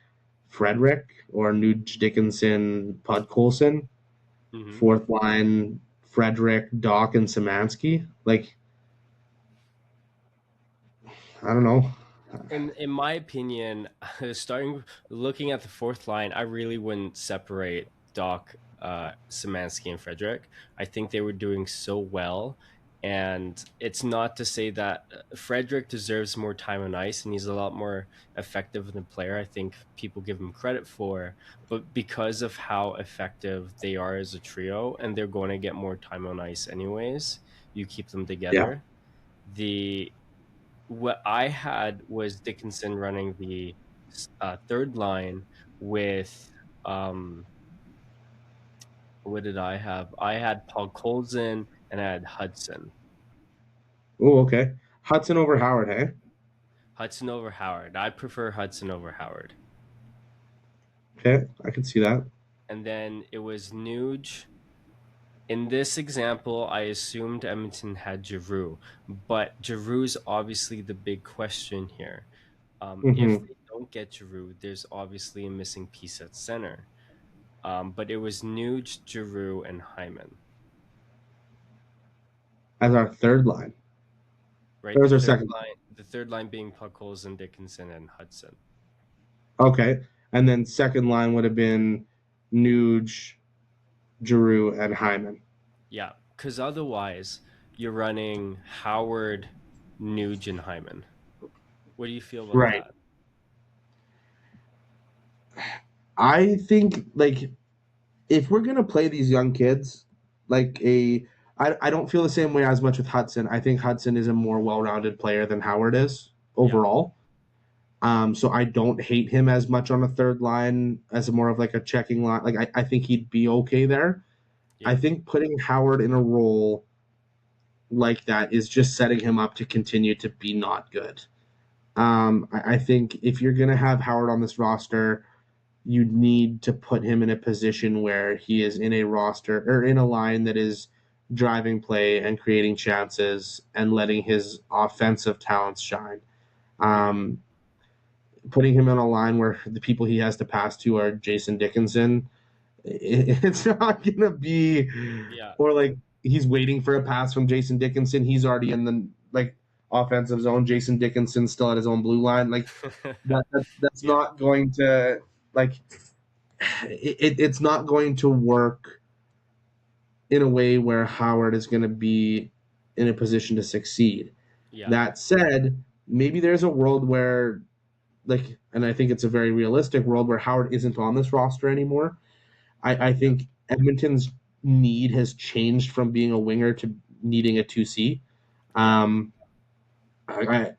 Frederick, or Nuge, Dickinson, Podkolzin. Hmm. Fourth line, Frederick, Doc, and Szymanski. Like, I don't know. In my opinion, starting looking at the fourth line, I really wouldn't separate Doc, Szymanski, and Frederick. I think they were doing so well, and it's not to say that Frederick deserves more time on ice, and he's a lot more effective than player. I think people give him credit for, but because of how effective they are as a trio, and they're going to get more time on ice anyways, you keep them Yeah. together. The What I had was Dickinson running the third line with um, what did I have? I had Paul Colson and I had Hudson. Oh, okay. Hudson over Howard, hey? Hudson over Howard. I prefer Hudson over Howard. Okay, I can see that. And then it was Nuge. In this example, I assumed Edmonton had Giroux, but Giroux's obviously the big question here. If Mm-hmm. they don't get Giroux, there's obviously a missing piece at center. But it was Nuge, Giroux, and Hyman, As our third line. right? That was our second line. The third line being Puckholes and Dickinson and Hudson. Okay. And then second line would have been Nuge, Giroux, and Hyman. Yeah, because otherwise you're running Howard, Nuge, and Hyman. What do you feel about Right. that? I think like if we're gonna play these young kids, like I don't feel the same way as much with Hudson. I think Hudson is a more well-rounded player than Howard is Yeah, overall. So I don't hate him as much on a third line as more of like a checking line. Like I think he'd be okay there. I yeah, think putting Howard in a role like that is just setting him up to continue to be not good. I think if you're gonna have Howard on this roster, you need to put him in a position where he is in a roster or in a line that is driving play and creating chances and letting his offensive talents shine. hmm, Um, Putting him on a line where the people he has to pass to are Jason Dickinson, it's not gonna be, yeah, or like he's waiting for a pass from Jason Dickinson. He's already in the like offensive zone. Jason Dickinson still at his own blue line. Like that's yeah, not going to like it's not going to work in a way where Howard is going to be in a position to succeed. yeah, That said, maybe there's a world where like, and I think it's a very realistic world where Howard isn't on this roster anymore. I yeah, think Edmonton's need has changed from being a winger to needing a 2C. yeah, Um,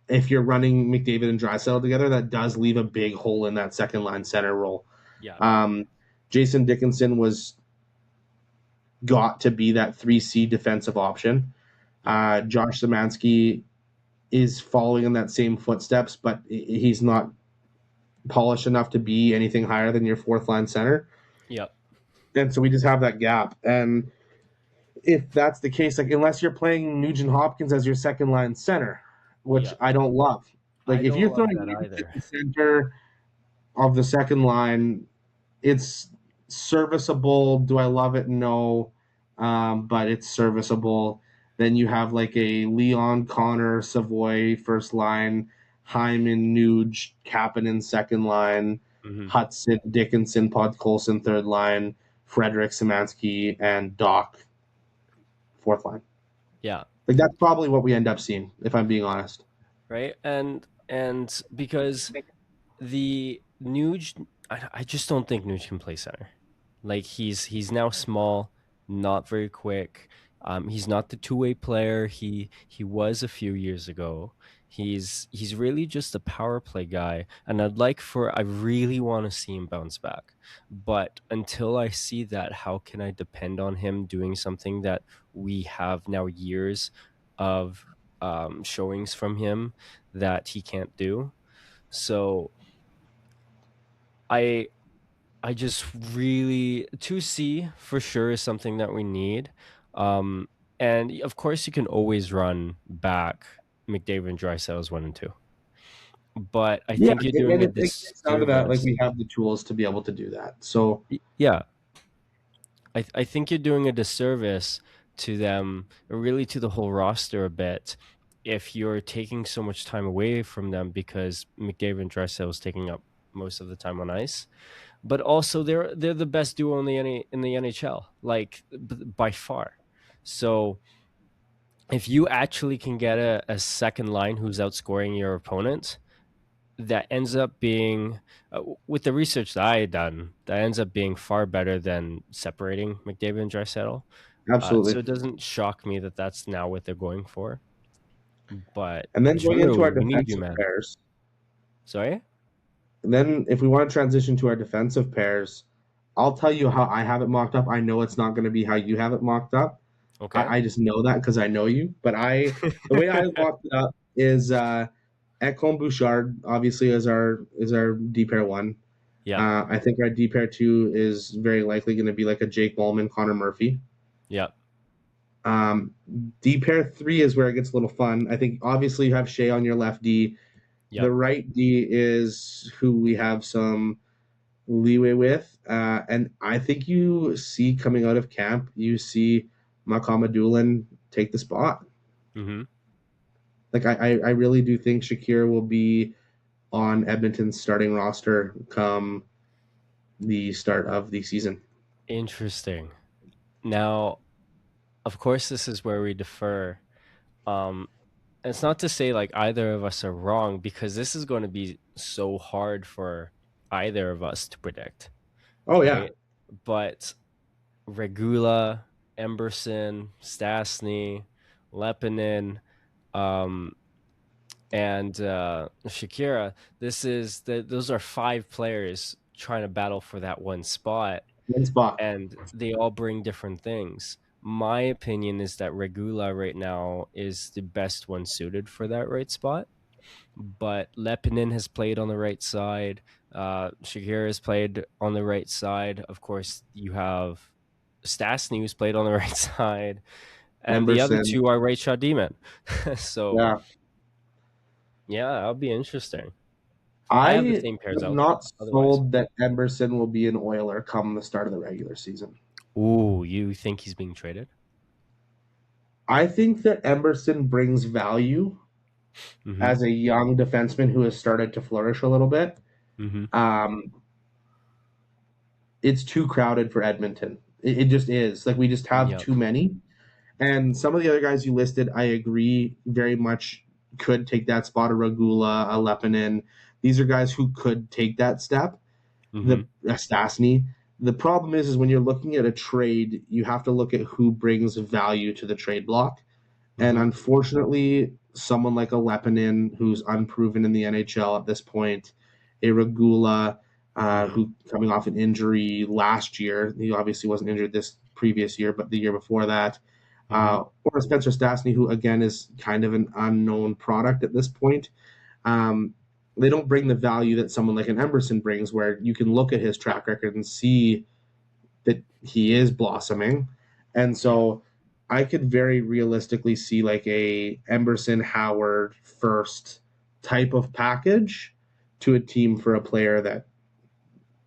if you're running McDavid and Drysdale together, that does leave a big hole in that second line center role. yeah, Um, Jason Dickinson was got to be that 3C defensive option. yeah, Josh Szymanski is following in that same footsteps, but he's not polished enough to be anything higher than your fourth line center. yeah, And so we just have that gap. And if that's the case, like unless you're playing Nugent Hopkins as your second line center, which yeah. I don't love. Like I if don't you're love throwing that Nugent at either. the center of the second line, it's serviceable. Do I love it? No, but it's serviceable. Then you have like a Leon Connor Savoy first line, Hyman Nuge Kapanen second line, Hmm. Hudson Dickinson Podkolzin third line, Frederick Szymanski and Doc fourth line. Yeah, Like that's probably what we end up seeing, if I'm being honest. right. And because the Nuge, I just don't think Nuge can play center. Like he's now small, not very quick. He's not the two-way player he was a few years ago. He's really just a power play guy, and I really want to see him bounce back. But until I see that, how can I depend on him doing something that we have now years of showings from him that he can't do? So I I just really 2C for sure is something that we need. And of course, you can always run back McDavid and Draisaitl as 1 and 2. But I Yeah, think you're doing and a it gets down to that. Like disservice. we have the tools to be able to do that. So Yeah, I think you're doing a disservice to them, or really to the whole roster a bit, if you're taking so much time away from them because McDavid and Draisaitl is taking up most of the time on ice. But also, they're the best duo in the NHL, like by far. So if you actually can get a second line who's outscoring your opponent, that ends up being, with the research that I had done, that ends up being far better than separating McDavid and Draisaitl. So absolutely. it doesn't shock me that that's now what they're going for. But And then going into our Drew, we need you, defensive man. pairs. Sorry. And then if we want to transition to our defensive pairs, I'll tell you how I have it mocked up. I know it's not going to be how you have it mocked up. Okay. I just know that because I know you. But the way I mocked it up is Ekholm Bouchard obviously is our D pair one. Yeah. I think our D pair two is very likely going to be like a Jake Bowman, Connor Murphy. Yeah. D pair three is where it gets a little fun. I think obviously you have Shea on your left D. Yeah. The right D is who we have some leeway with. And I think you see coming out of camp, you see Makamadulan take the spot. Mm-hmm. Like I really do think Shakir will be on Edmonton's starting roster come the start of the season. Interesting. Now, of course, this is where we defer. It's not to say like either of us are wrong, because this is going to be so hard for either of us to predict, Oh yeah. right? But Regula, Emberson, Stastny, Lepinin, um, and Shakira. Those are 5 players trying to battle for that one spot, One spot. and they all bring different things. My opinion is that Regula right now is the best one suited for that right spot. But Lepinin has played on the right side. Shakira has played on the right side. Of course, you have Stastny who's played on the right side, and the other Emberson. 2 are right shot D-men. So Yeah. that'll be interesting. I have the I same pairs am out not otherwise. sold that Emberson will be an Oiler come the start of the regular season. Ooh, you think he's being traded? I think that Emberson brings value Mm-hmm. as a young defenseman who has started to flourish a little bit. Mm-hmm. It's too crowded for Edmonton. It just is. Like we just have Yep. too many. And some of the other guys you listed, I agree very much could take that spot. A Regula, a Lepinin. These are guys who could take that step. Mm-hmm. The Stastny. The problem is when you're looking at a trade, you have to look at who brings value to the trade block. And Mm-hmm. unfortunately, someone like a Lepinin, who's unproven in the NHL at this point, a Regula, who coming off an injury last year, he obviously wasn't injured this previous year, but the year before that, or a Spencer Stastny, who again is kind of an unknown product at this point. They don't bring the value that someone like an Emberson brings, where you can look at his track record and see that he is blossoming. And so I could very realistically see like a Emberson Howard first type of package to a team for a player that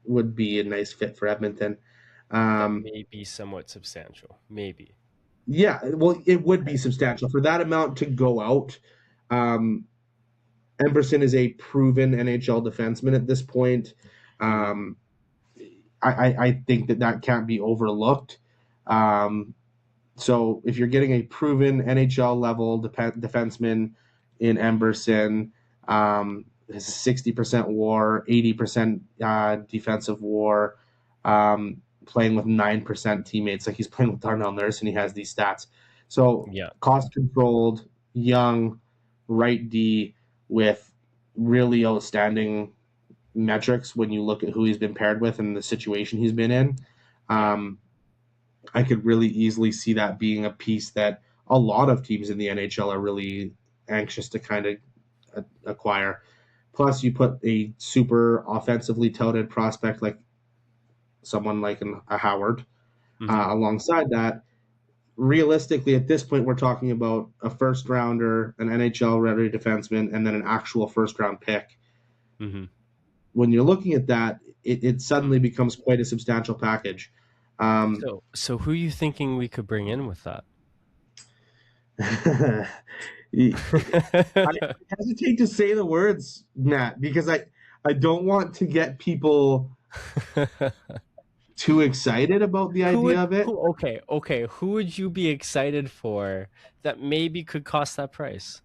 would be a nice fit for Edmonton. That may be somewhat substantial. Maybe. Yeah, well, it would be substantial for that amount to go out. Emberson is a proven NHL defenseman at this point. I think that can't be overlooked. So if you're getting a proven NHL level defenseman in Emberson, has a 60% WAR, 80% defensive WAR, playing with 9% teammates. Like he's playing with Darnell Nurse and he has these stats. So cost controlled, young, right D with really outstanding metrics when you look at who he's been paired with and the situation he's been in. I could really easily see that being a piece that a lot of teams in the NHL are really anxious to kind of acquire. Plus, you put a super offensively touted prospect like someone like a Howard alongside that. realistically, at this point, we're talking about a first rounder, an NHL ready defenseman, and then an actual first round pick. Mm-hmm. When you're looking at that, it suddenly becomes quite a substantial package. So who are you thinking we could bring in with that? I hesitate to say the words, Matt, because I don't want to get people too excited about the idea of it. Okay, who would you be excited for that maybe could cost that price?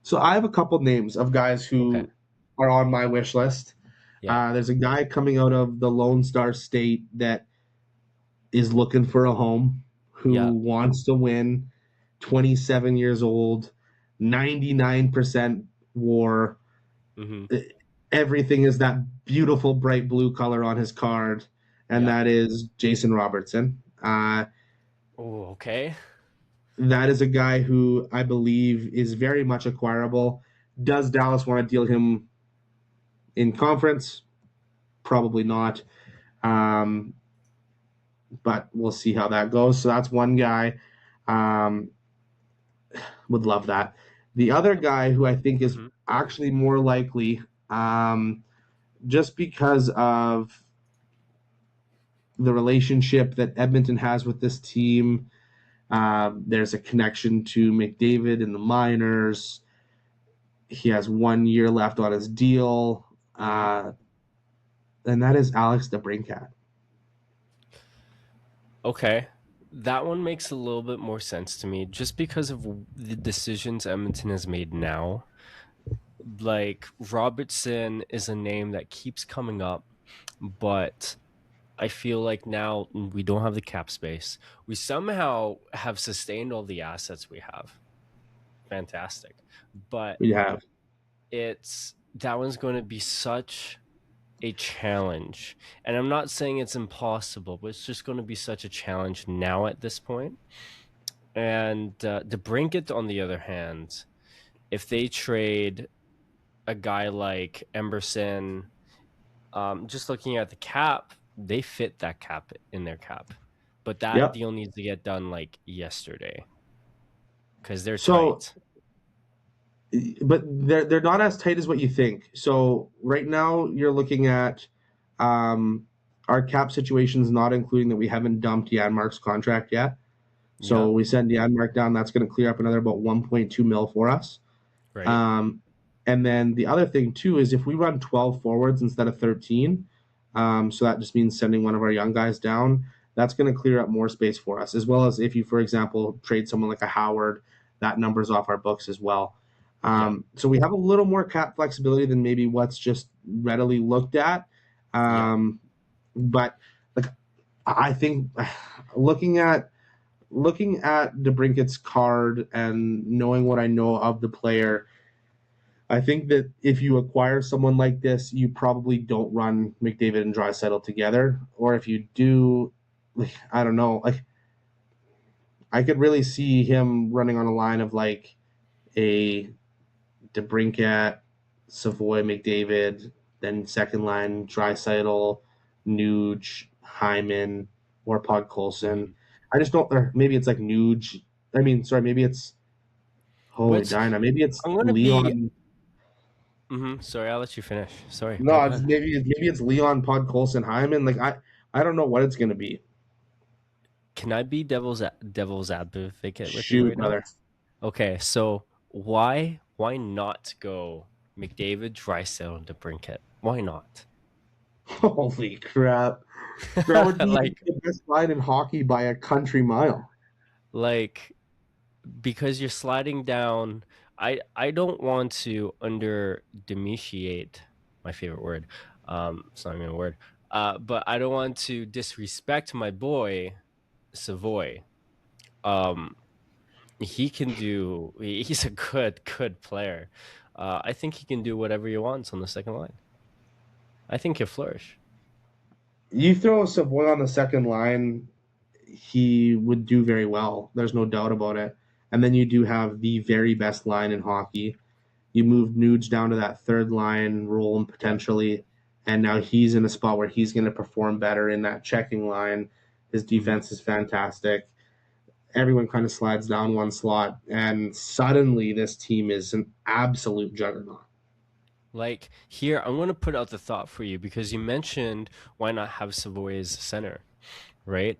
So I have a couple names of guys who Okay. are on my wish list. Yeah. There's a guy coming out of the Lone Star State that is looking for a home, who Yeah. wants to win, 27 years old, 99% war. Mm-hmm. Everything is that beautiful bright blue color on his card, and Yeah. that is Jason Robertson. Oh, okay. That is a guy who I believe is very much acquirable. Does Dallas want to deal him in conference? Probably not. But we'll see how that goes. So that's one guy. Would love that. The other guy who I think is Mm-hmm. actually more likely, just because of the relationship that Edmonton has with this team. There's a connection to McDavid in the minors. He has 1 year left on his deal. And that is Alex DeBrincat. Okay. That one makes a little bit more sense to me just because of the decisions Edmonton has made now. Like, Robertson is a name that keeps coming up, but I feel like now we don't have the cap space. We somehow have sustained all the assets we have. Fantastic. But We have. that one's going to be such a challenge. And I'm not saying it's impossible, but it's just going to be such a challenge now at this point. And DeBrincat, on the other hand, if they trade a guy like Emerson, just looking at the cap, they fit that cap in their cap. But that deal needs to get done like yesterday because they're tight. But they're not as tight as what you think. So right now you're looking at our cap situations, not including that we haven't dumped Janmark's contract yet. So we send Janmark down. That's going to clear up another about 1.2 mil for us. Right. And then the other thing too is if we run 12 forwards instead of 13, so that just means sending one of our young guys down. That's going to clear up more space for us, as well as if you, for example, trade someone like a Howard, that number's off our books as well. So we have a little more cap flexibility than maybe what's just readily looked at. But like, I think looking at DeBrincat's card and knowing what I know of the player, I think that if you acquire someone like this, you probably don't run McDavid and Draisaitl together. Or if you do, I don't know. Like, I could really see him running on a line of like a DeBrincat, Savoy, McDavid, then second line Draisaitl, Nuge, Hyman, or Podkolzin. I just don't. Or maybe it's like Nuge. Maybe it's Dinah. Maybe it's Leon. Sorry, I'll let you finish. Sorry. No, maybe it's Leon, Podkolzin, Hyman. Like I don't know what it's gonna be. Can I be devil's advocate with you right brother. Now? Okay, so why not go McDavid, Draisaitl, and DeBrincat? Why not? Holy crap! That would be like the best line in hockey by a country mile. Like, because you're sliding down. I don't want to depreciate my favorite word. It's not even a word. But I don't want to disrespect my boy Savoy. He can do. He's a good player. I think he can do whatever he wants on the second line. I think he'll flourish. You throw Savoy on the second line, he would do very well. There's no doubt about it. And then you do have the very best line in hockey. You move Nuge down to that third line role potentially, and now he's in a spot where he's going to perform better in that checking line. His defense is fantastic. everyone kind of slides down one slot, and suddenly this team is an absolute juggernaut. Like here, I'm going to put out the thought for you because you mentioned why not have Savoy as the center, right?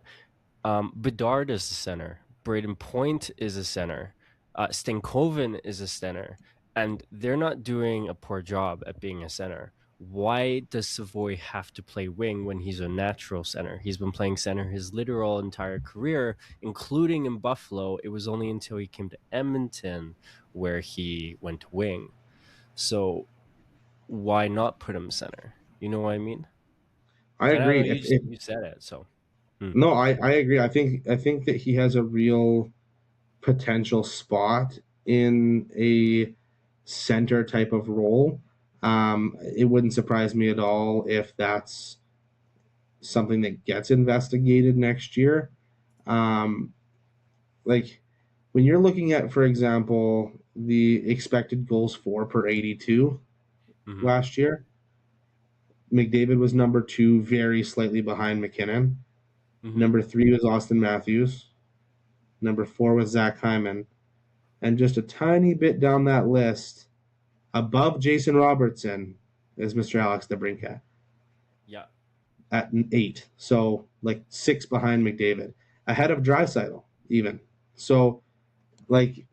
Bedard is the center. Braden Point is a center. Stankoven is a center, and they're not doing a poor job at being a center. Why does Savoy have to play wing when he's a natural center? He's been playing center his literal entire career, including in Buffalo. It was only until he came to Edmonton where he went to wing. So why not put him center? You know what I mean? I And I know agree. you said it, so. No, I agree. I think that he has a real potential spot in a center type of role. It wouldn't surprise me at all if that's something that gets investigated next year. Um, like when you're looking at, for example, the expected goals for per 82 Mhm. last year, McDavid was number 2, very slightly behind McKinnon. Mhm. Number 3 was Austin Matthews. Number 4 was Zach Hyman. And just a tiny bit down that list, above Jason Robertson, is Mr. Alex DeBrincat Yeah. at 8. So like 6 behind McDavid, ahead of Draisaitl even. So like,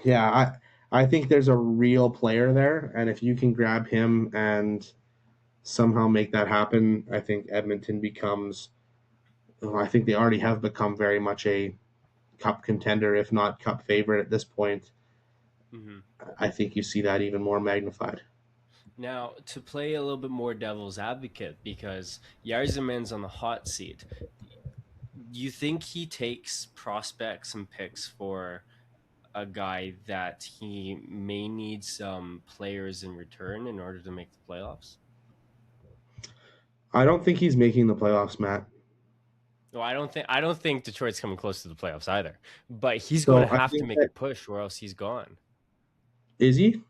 yeah, I think there's a real player there, and if you can grab him and somehow make that happen, I think Edmonton becomes. I think they already have become very much a cup contender, if not cup favorite at this point. Mhm. I think you see that even more magnified. Now, to play a little bit more devil's advocate, because Yzerman's on the hot seat, do you think he takes prospects and picks for a guy that he may need some players in return in order to make the playoffs? I don't think he's making the playoffs, Matt. Well, I don't think Detroit's coming close to the playoffs either. But he's going So to I have to think make a that push or else he's gone. is he.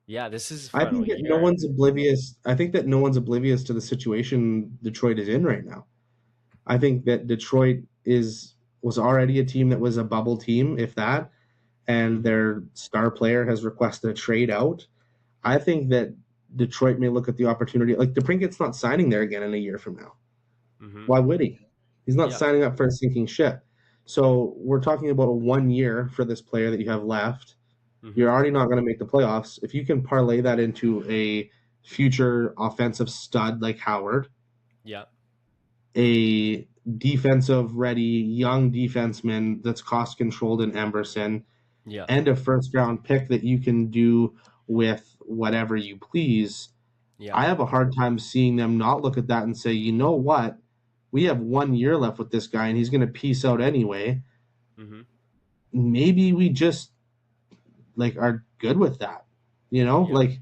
Yeah, this is his I final think that no year. one's oblivious. I think that no one's oblivious to the situation Detroit is in right now. I think that Detroit was already a team that was a bubble team, if that, and Mhm. their star player has requested a trade out. I think that Detroit may look at the opportunity. Like DeBrincat's not signing there again in a year from now. Mhm. Why would he? He's not Yeah. signing up for a sinking ship. So we're talking about a 1 year for this player that you have left. You're Mhm. already not going to make the playoffs. If you can parlay that into a future offensive stud like Howard, Yeah. a defensive ready young defenseman that's cost controlled in Emberson, Yeah. and a first round pick that you can do with whatever you please, Yeah. I have a hard time seeing them not look at that and say, you know what? We have 1 year left with this guy and he's going to peace out anyway. Mhm. Maybe we just like are good with that. Yeah. Like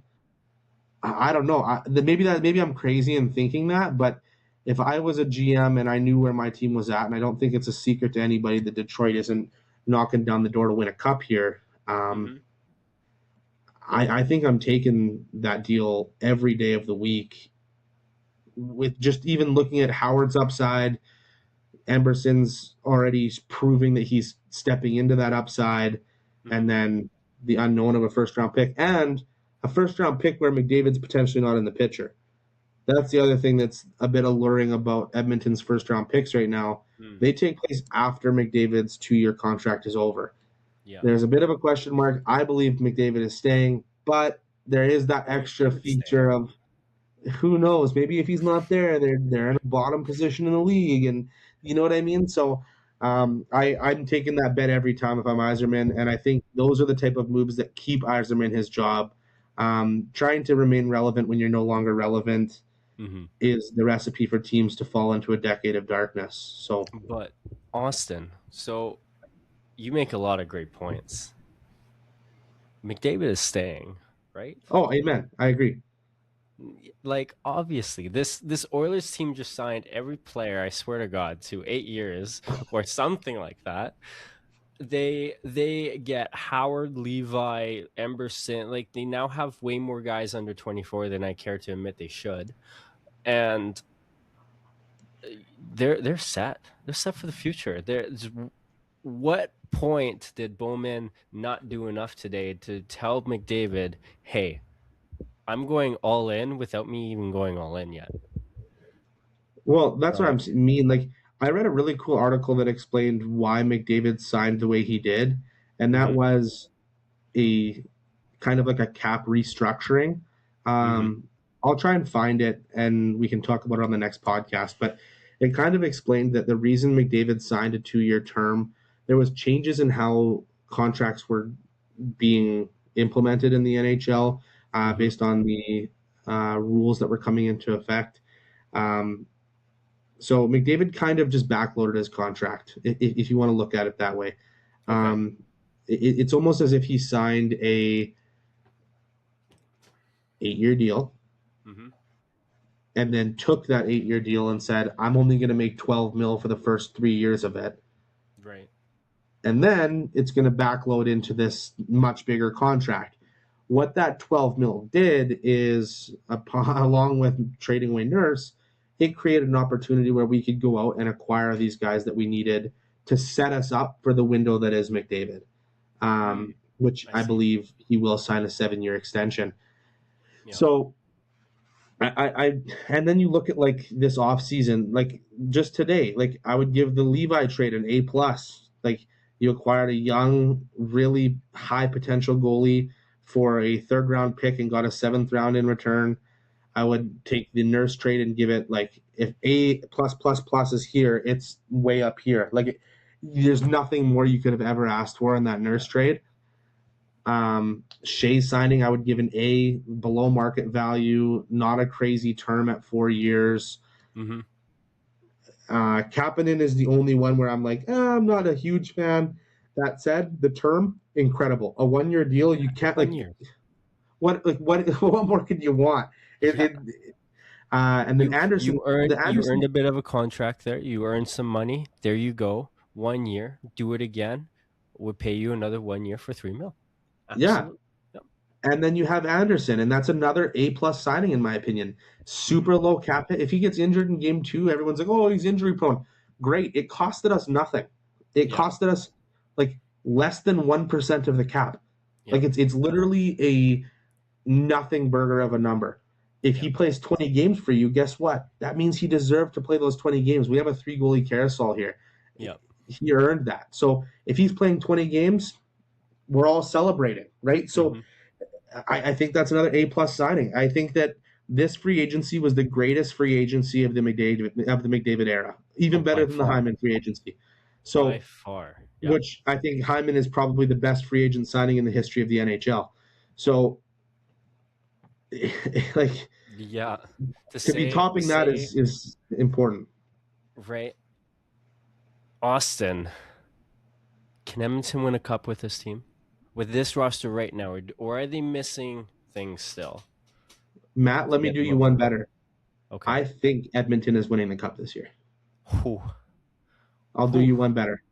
I don't know. Maybe I'm crazy in thinking that, but if I was a GM and I knew where my team was at, and I don't think it's a secret to anybody that Detroit isn't knocking down the door to win a cup here, Mhm. I think I'm taking that deal every day of the week. With just even looking at Howard's upside, Emberson's already proving that he's stepping into that upside, and Mhm. then the unknown of a first round pick and a first round pick where McDavid's potentially not in the picture. That's the other thing that's a bit alluring about Edmonton's first round picks right now. Mm. They take place after McDavid's 2 year contract is over. Yeah. There's a bit of a question mark. I believe McDavid is staying, but there is that extra McDavid's staying. feature of who knows? Maybe if he's not there, they're in a bottom position in the league, and you know what I mean. So I'm taking that bet every time if I'm Iserman, and I think those are the type of moves that keep Iserman his job. Trying to remain relevant when you're no longer relevant Mhm. is the recipe for teams to fall into a decade of darkness. So, But Austin, so you make a lot of great points. McDavid is staying, right? oh, amen. I agree. Like obviously, this Oilers team just signed every player, I swear to God, to 8 years or something like that. They get Howard, Levi, Emberson. Like they now have way more guys under 24 than I care to admit they should, and they're set. They're set for the future. what point did Bowman not do enough today to tell McDavid, hey, I'm going all in without me even going all in yet? Well, that's what Right. mean. Like, I read a really cool article that explained why McDavid signed the way he did, and that Mm-hmm. was a kind of like a cap restructuring. Mm-hmm. I'll try and find it, and we can talk about it on the next podcast. But it kind of explained that the reason McDavid signed a 2-year term, there was changes in how contracts were being implemented in the NHL Mm-hmm. based on the rules that were coming into effect. Um, so McDavid kind of just backloaded his contract, if you want to look at it that way. Okay. It's almost as if he signed a 8-year deal Mm-hmm. and then took that 8-year deal and said, I'm only going to make 12 mil for the first 3 years of it. Right. And then it's going to backload into this much bigger contract. What that 12 mil did is, along with trading away Nurse, it created an opportunity where we could go out and acquire these guys that we needed to set us up for the window that is McDavid, which I I see. believe he will sign a 7-year extension. Yeah. So I and then you look at like this off season, like just today, like I would give the Levi trade an A+. Like, you acquired a young, really high potential goalie for a 3rd round pick and got a 7th round in return. I would take the Nurse trade and give it, like, if A+++ is here, it's way up here. Like, there's nothing more you could have ever asked for in that Nurse trade. Shea signing, I would give an A, below market value, not a crazy term at 4 years. Mm-hmm. Kapanen is the only one where I'm like, I'm not a huge fan. That said, the term, incredible. A 1-year deal, you can't, 1 like, year. what more could you want? Yeah. And then Anderson, You earned a bit of a contract there. You earned some money. There you go. 1 year. Do it again. Would pay you another 1 year for 3 mil. yeah. Absolutely. Yep. And then you have Anderson, and that's another A+ signing in my opinion. Super low cap hit. If he gets injured in game 2, everyone's like, oh, he's injury prone. Great. It costed us nothing. It Yeah. costed us like less than 1% of the cap. Yeah. Like, it's literally a nothing burger of a number. If he plays 20 games for you, guess what? That means he deserved to play those 20 games. We have a 3-goalie carousel here. Yeah. He earned that. So if he's playing 20 games, we're all celebrating, right? So Mhm. I think that's another A+ signing. I think that this free agency was the greatest free agency of the McDavid era, even Oh, better by than the far. Hyman free agency. By So, far. Yeah. which I think Hyman is probably the best free agent signing in the history of the NHL. So, like, Yeah. to be topping that is important. Right. Austin. Can Edmonton win a cup with this team? With this roster right now? Or are they missing things still? Matt, let me get do them you up one there. better. Okay. I think Edmonton is winning the cup this year. Whew. I'll do you one better.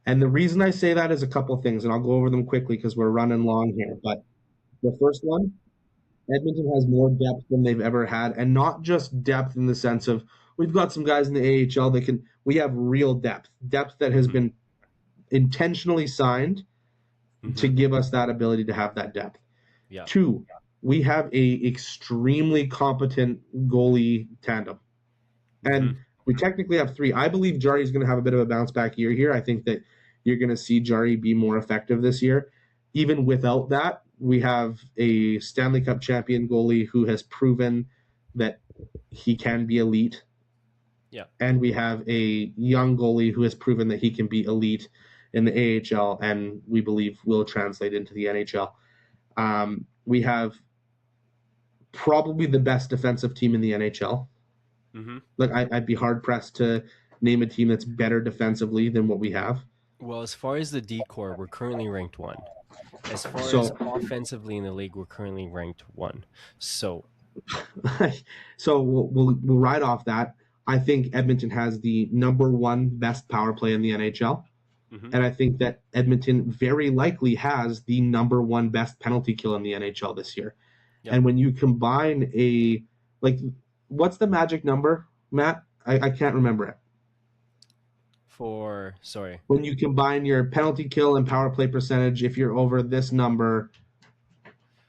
And the reason I say that is a couple things, and I'll go over them quickly because we're running long here. But the first one, Edmonton has more depth than they've ever had, and not just depth in the sense of we've got some guys in the AHL that can. We have real depth that has been intentionally signed to give us that ability to have that depth. Yeah. 2, we have a extremely competent goalie tandem, and we technically have 3. I believe Jarry is going to have a bit of a bounce back year here. I think that you're going to see Jarry be more effective this year. Even without that, we have a Stanley Cup champion goalie who has proven that he can be elite. Yeah. And we have a young goalie who has proven that he can be elite in the AHL and we believe will translate into the NHL. We have probably the best defensive team in the NHL. Like, I'd be hard-pressed to name a team that's better defensively than what we have. Well, as far as the D-core, we're currently ranked 1. As far as offensively in the league, we're currently ranked 1. So we'll ride off that. I think Edmonton has the number 1 best power play in the NHL. And I think that Edmonton very likely has the number 1 best penalty kill in the NHL this year. Yep. And when you combine what's the magic number, Matt? I can't remember it. for sorry. When you combine your penalty kill and power play percentage, if you're over this number,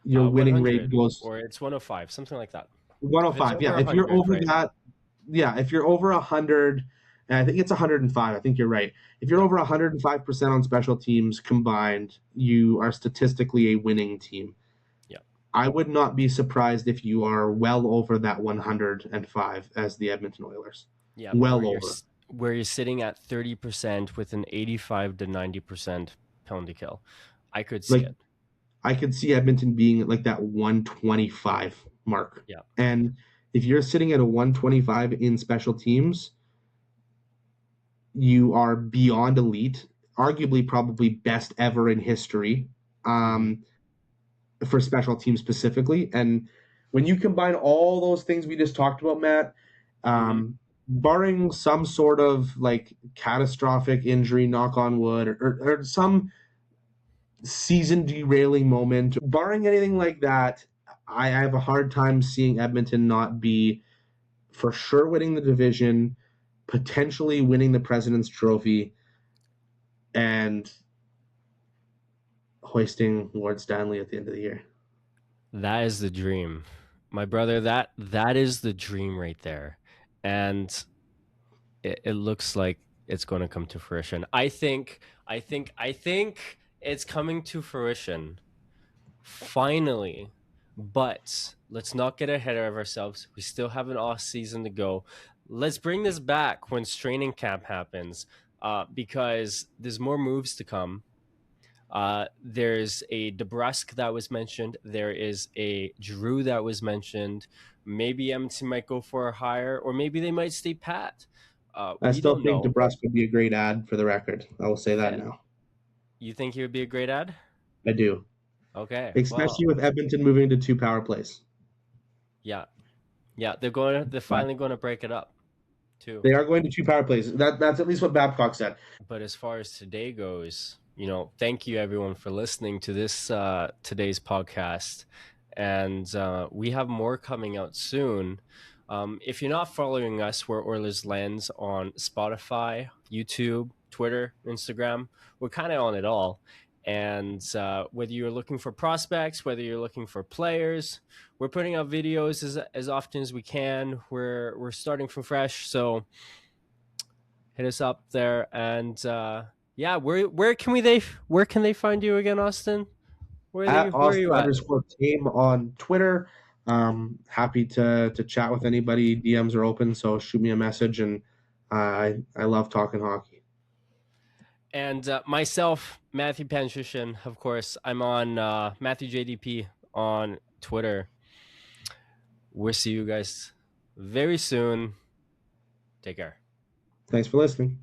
your winning rate 100 goes or it's 105, something like that. If it's 105. Yeah, over if you're 100, over right? that, yeah, if you're over 100, and I think it's 105. I think you're right. If you're over 105% on special teams combined, you are statistically a winning team. Yeah. I would not be surprised if you are well over that 105 as the Edmonton Oilers. Yeah, well over. Where you're sitting at 30% with an 85 to 90% penalty kill. I could see it. I could see Edmonton being at like that 125 mark. Yeah. And if you're sitting at a 125 in special teams, you are beyond elite, arguably probably best ever in history for special teams specifically. And when you combine all those things we just talked about, Matt, barring some sort of like catastrophic injury, knock on wood, or some season derailing moment, barring anything like that, I have a hard time seeing Edmonton not be for sure winning the division, potentially winning the President's Trophy, and hoisting Lord Stanley at the end of the year. That is the dream, my brother. That is the dream right there, and it looks like it's going to come to fruition. I think it's coming to fruition finally. But let's not get ahead of ourselves. We still have an off season to go. Let's bring this back when training camp happens, because there's more moves to come. There's a DeBrusk that was mentioned. There is a Drew that was mentioned. Maybe Edmonton might go for a hire, or maybe they might stay pat. I still think DeBrusk would be a great ad for the record. I will say that now. You think he would be a great ad? I do. Okay. Especially with Edmonton moving to 2 power plays. Yeah. Yeah, they're finally going to break it up too. They are going to 2 power plays. That's at least what Babcock said. But as far as today goes, thank you everyone for listening to this today's podcast, and we have more coming out soon. If you're not following us, we're Oilers Lens on Spotify, YouTube, Twitter, Instagram. We're kind of on it all. And whether you're looking for prospects, whether you're looking for players, we're putting out videos as often as we can. We're starting from fresh, so hit us up there. And yeah, where can they find you again, Austin? Where are you at? @Austin_team on Twitter. Happy to chat with anybody. DMs are open, so shoot me a message. And I love talking hockey. And myself, Matthew Panchushin, of course. I'm on Matthew JDP on Twitter. We'll see you guys very soon. Take care. Thanks for listening.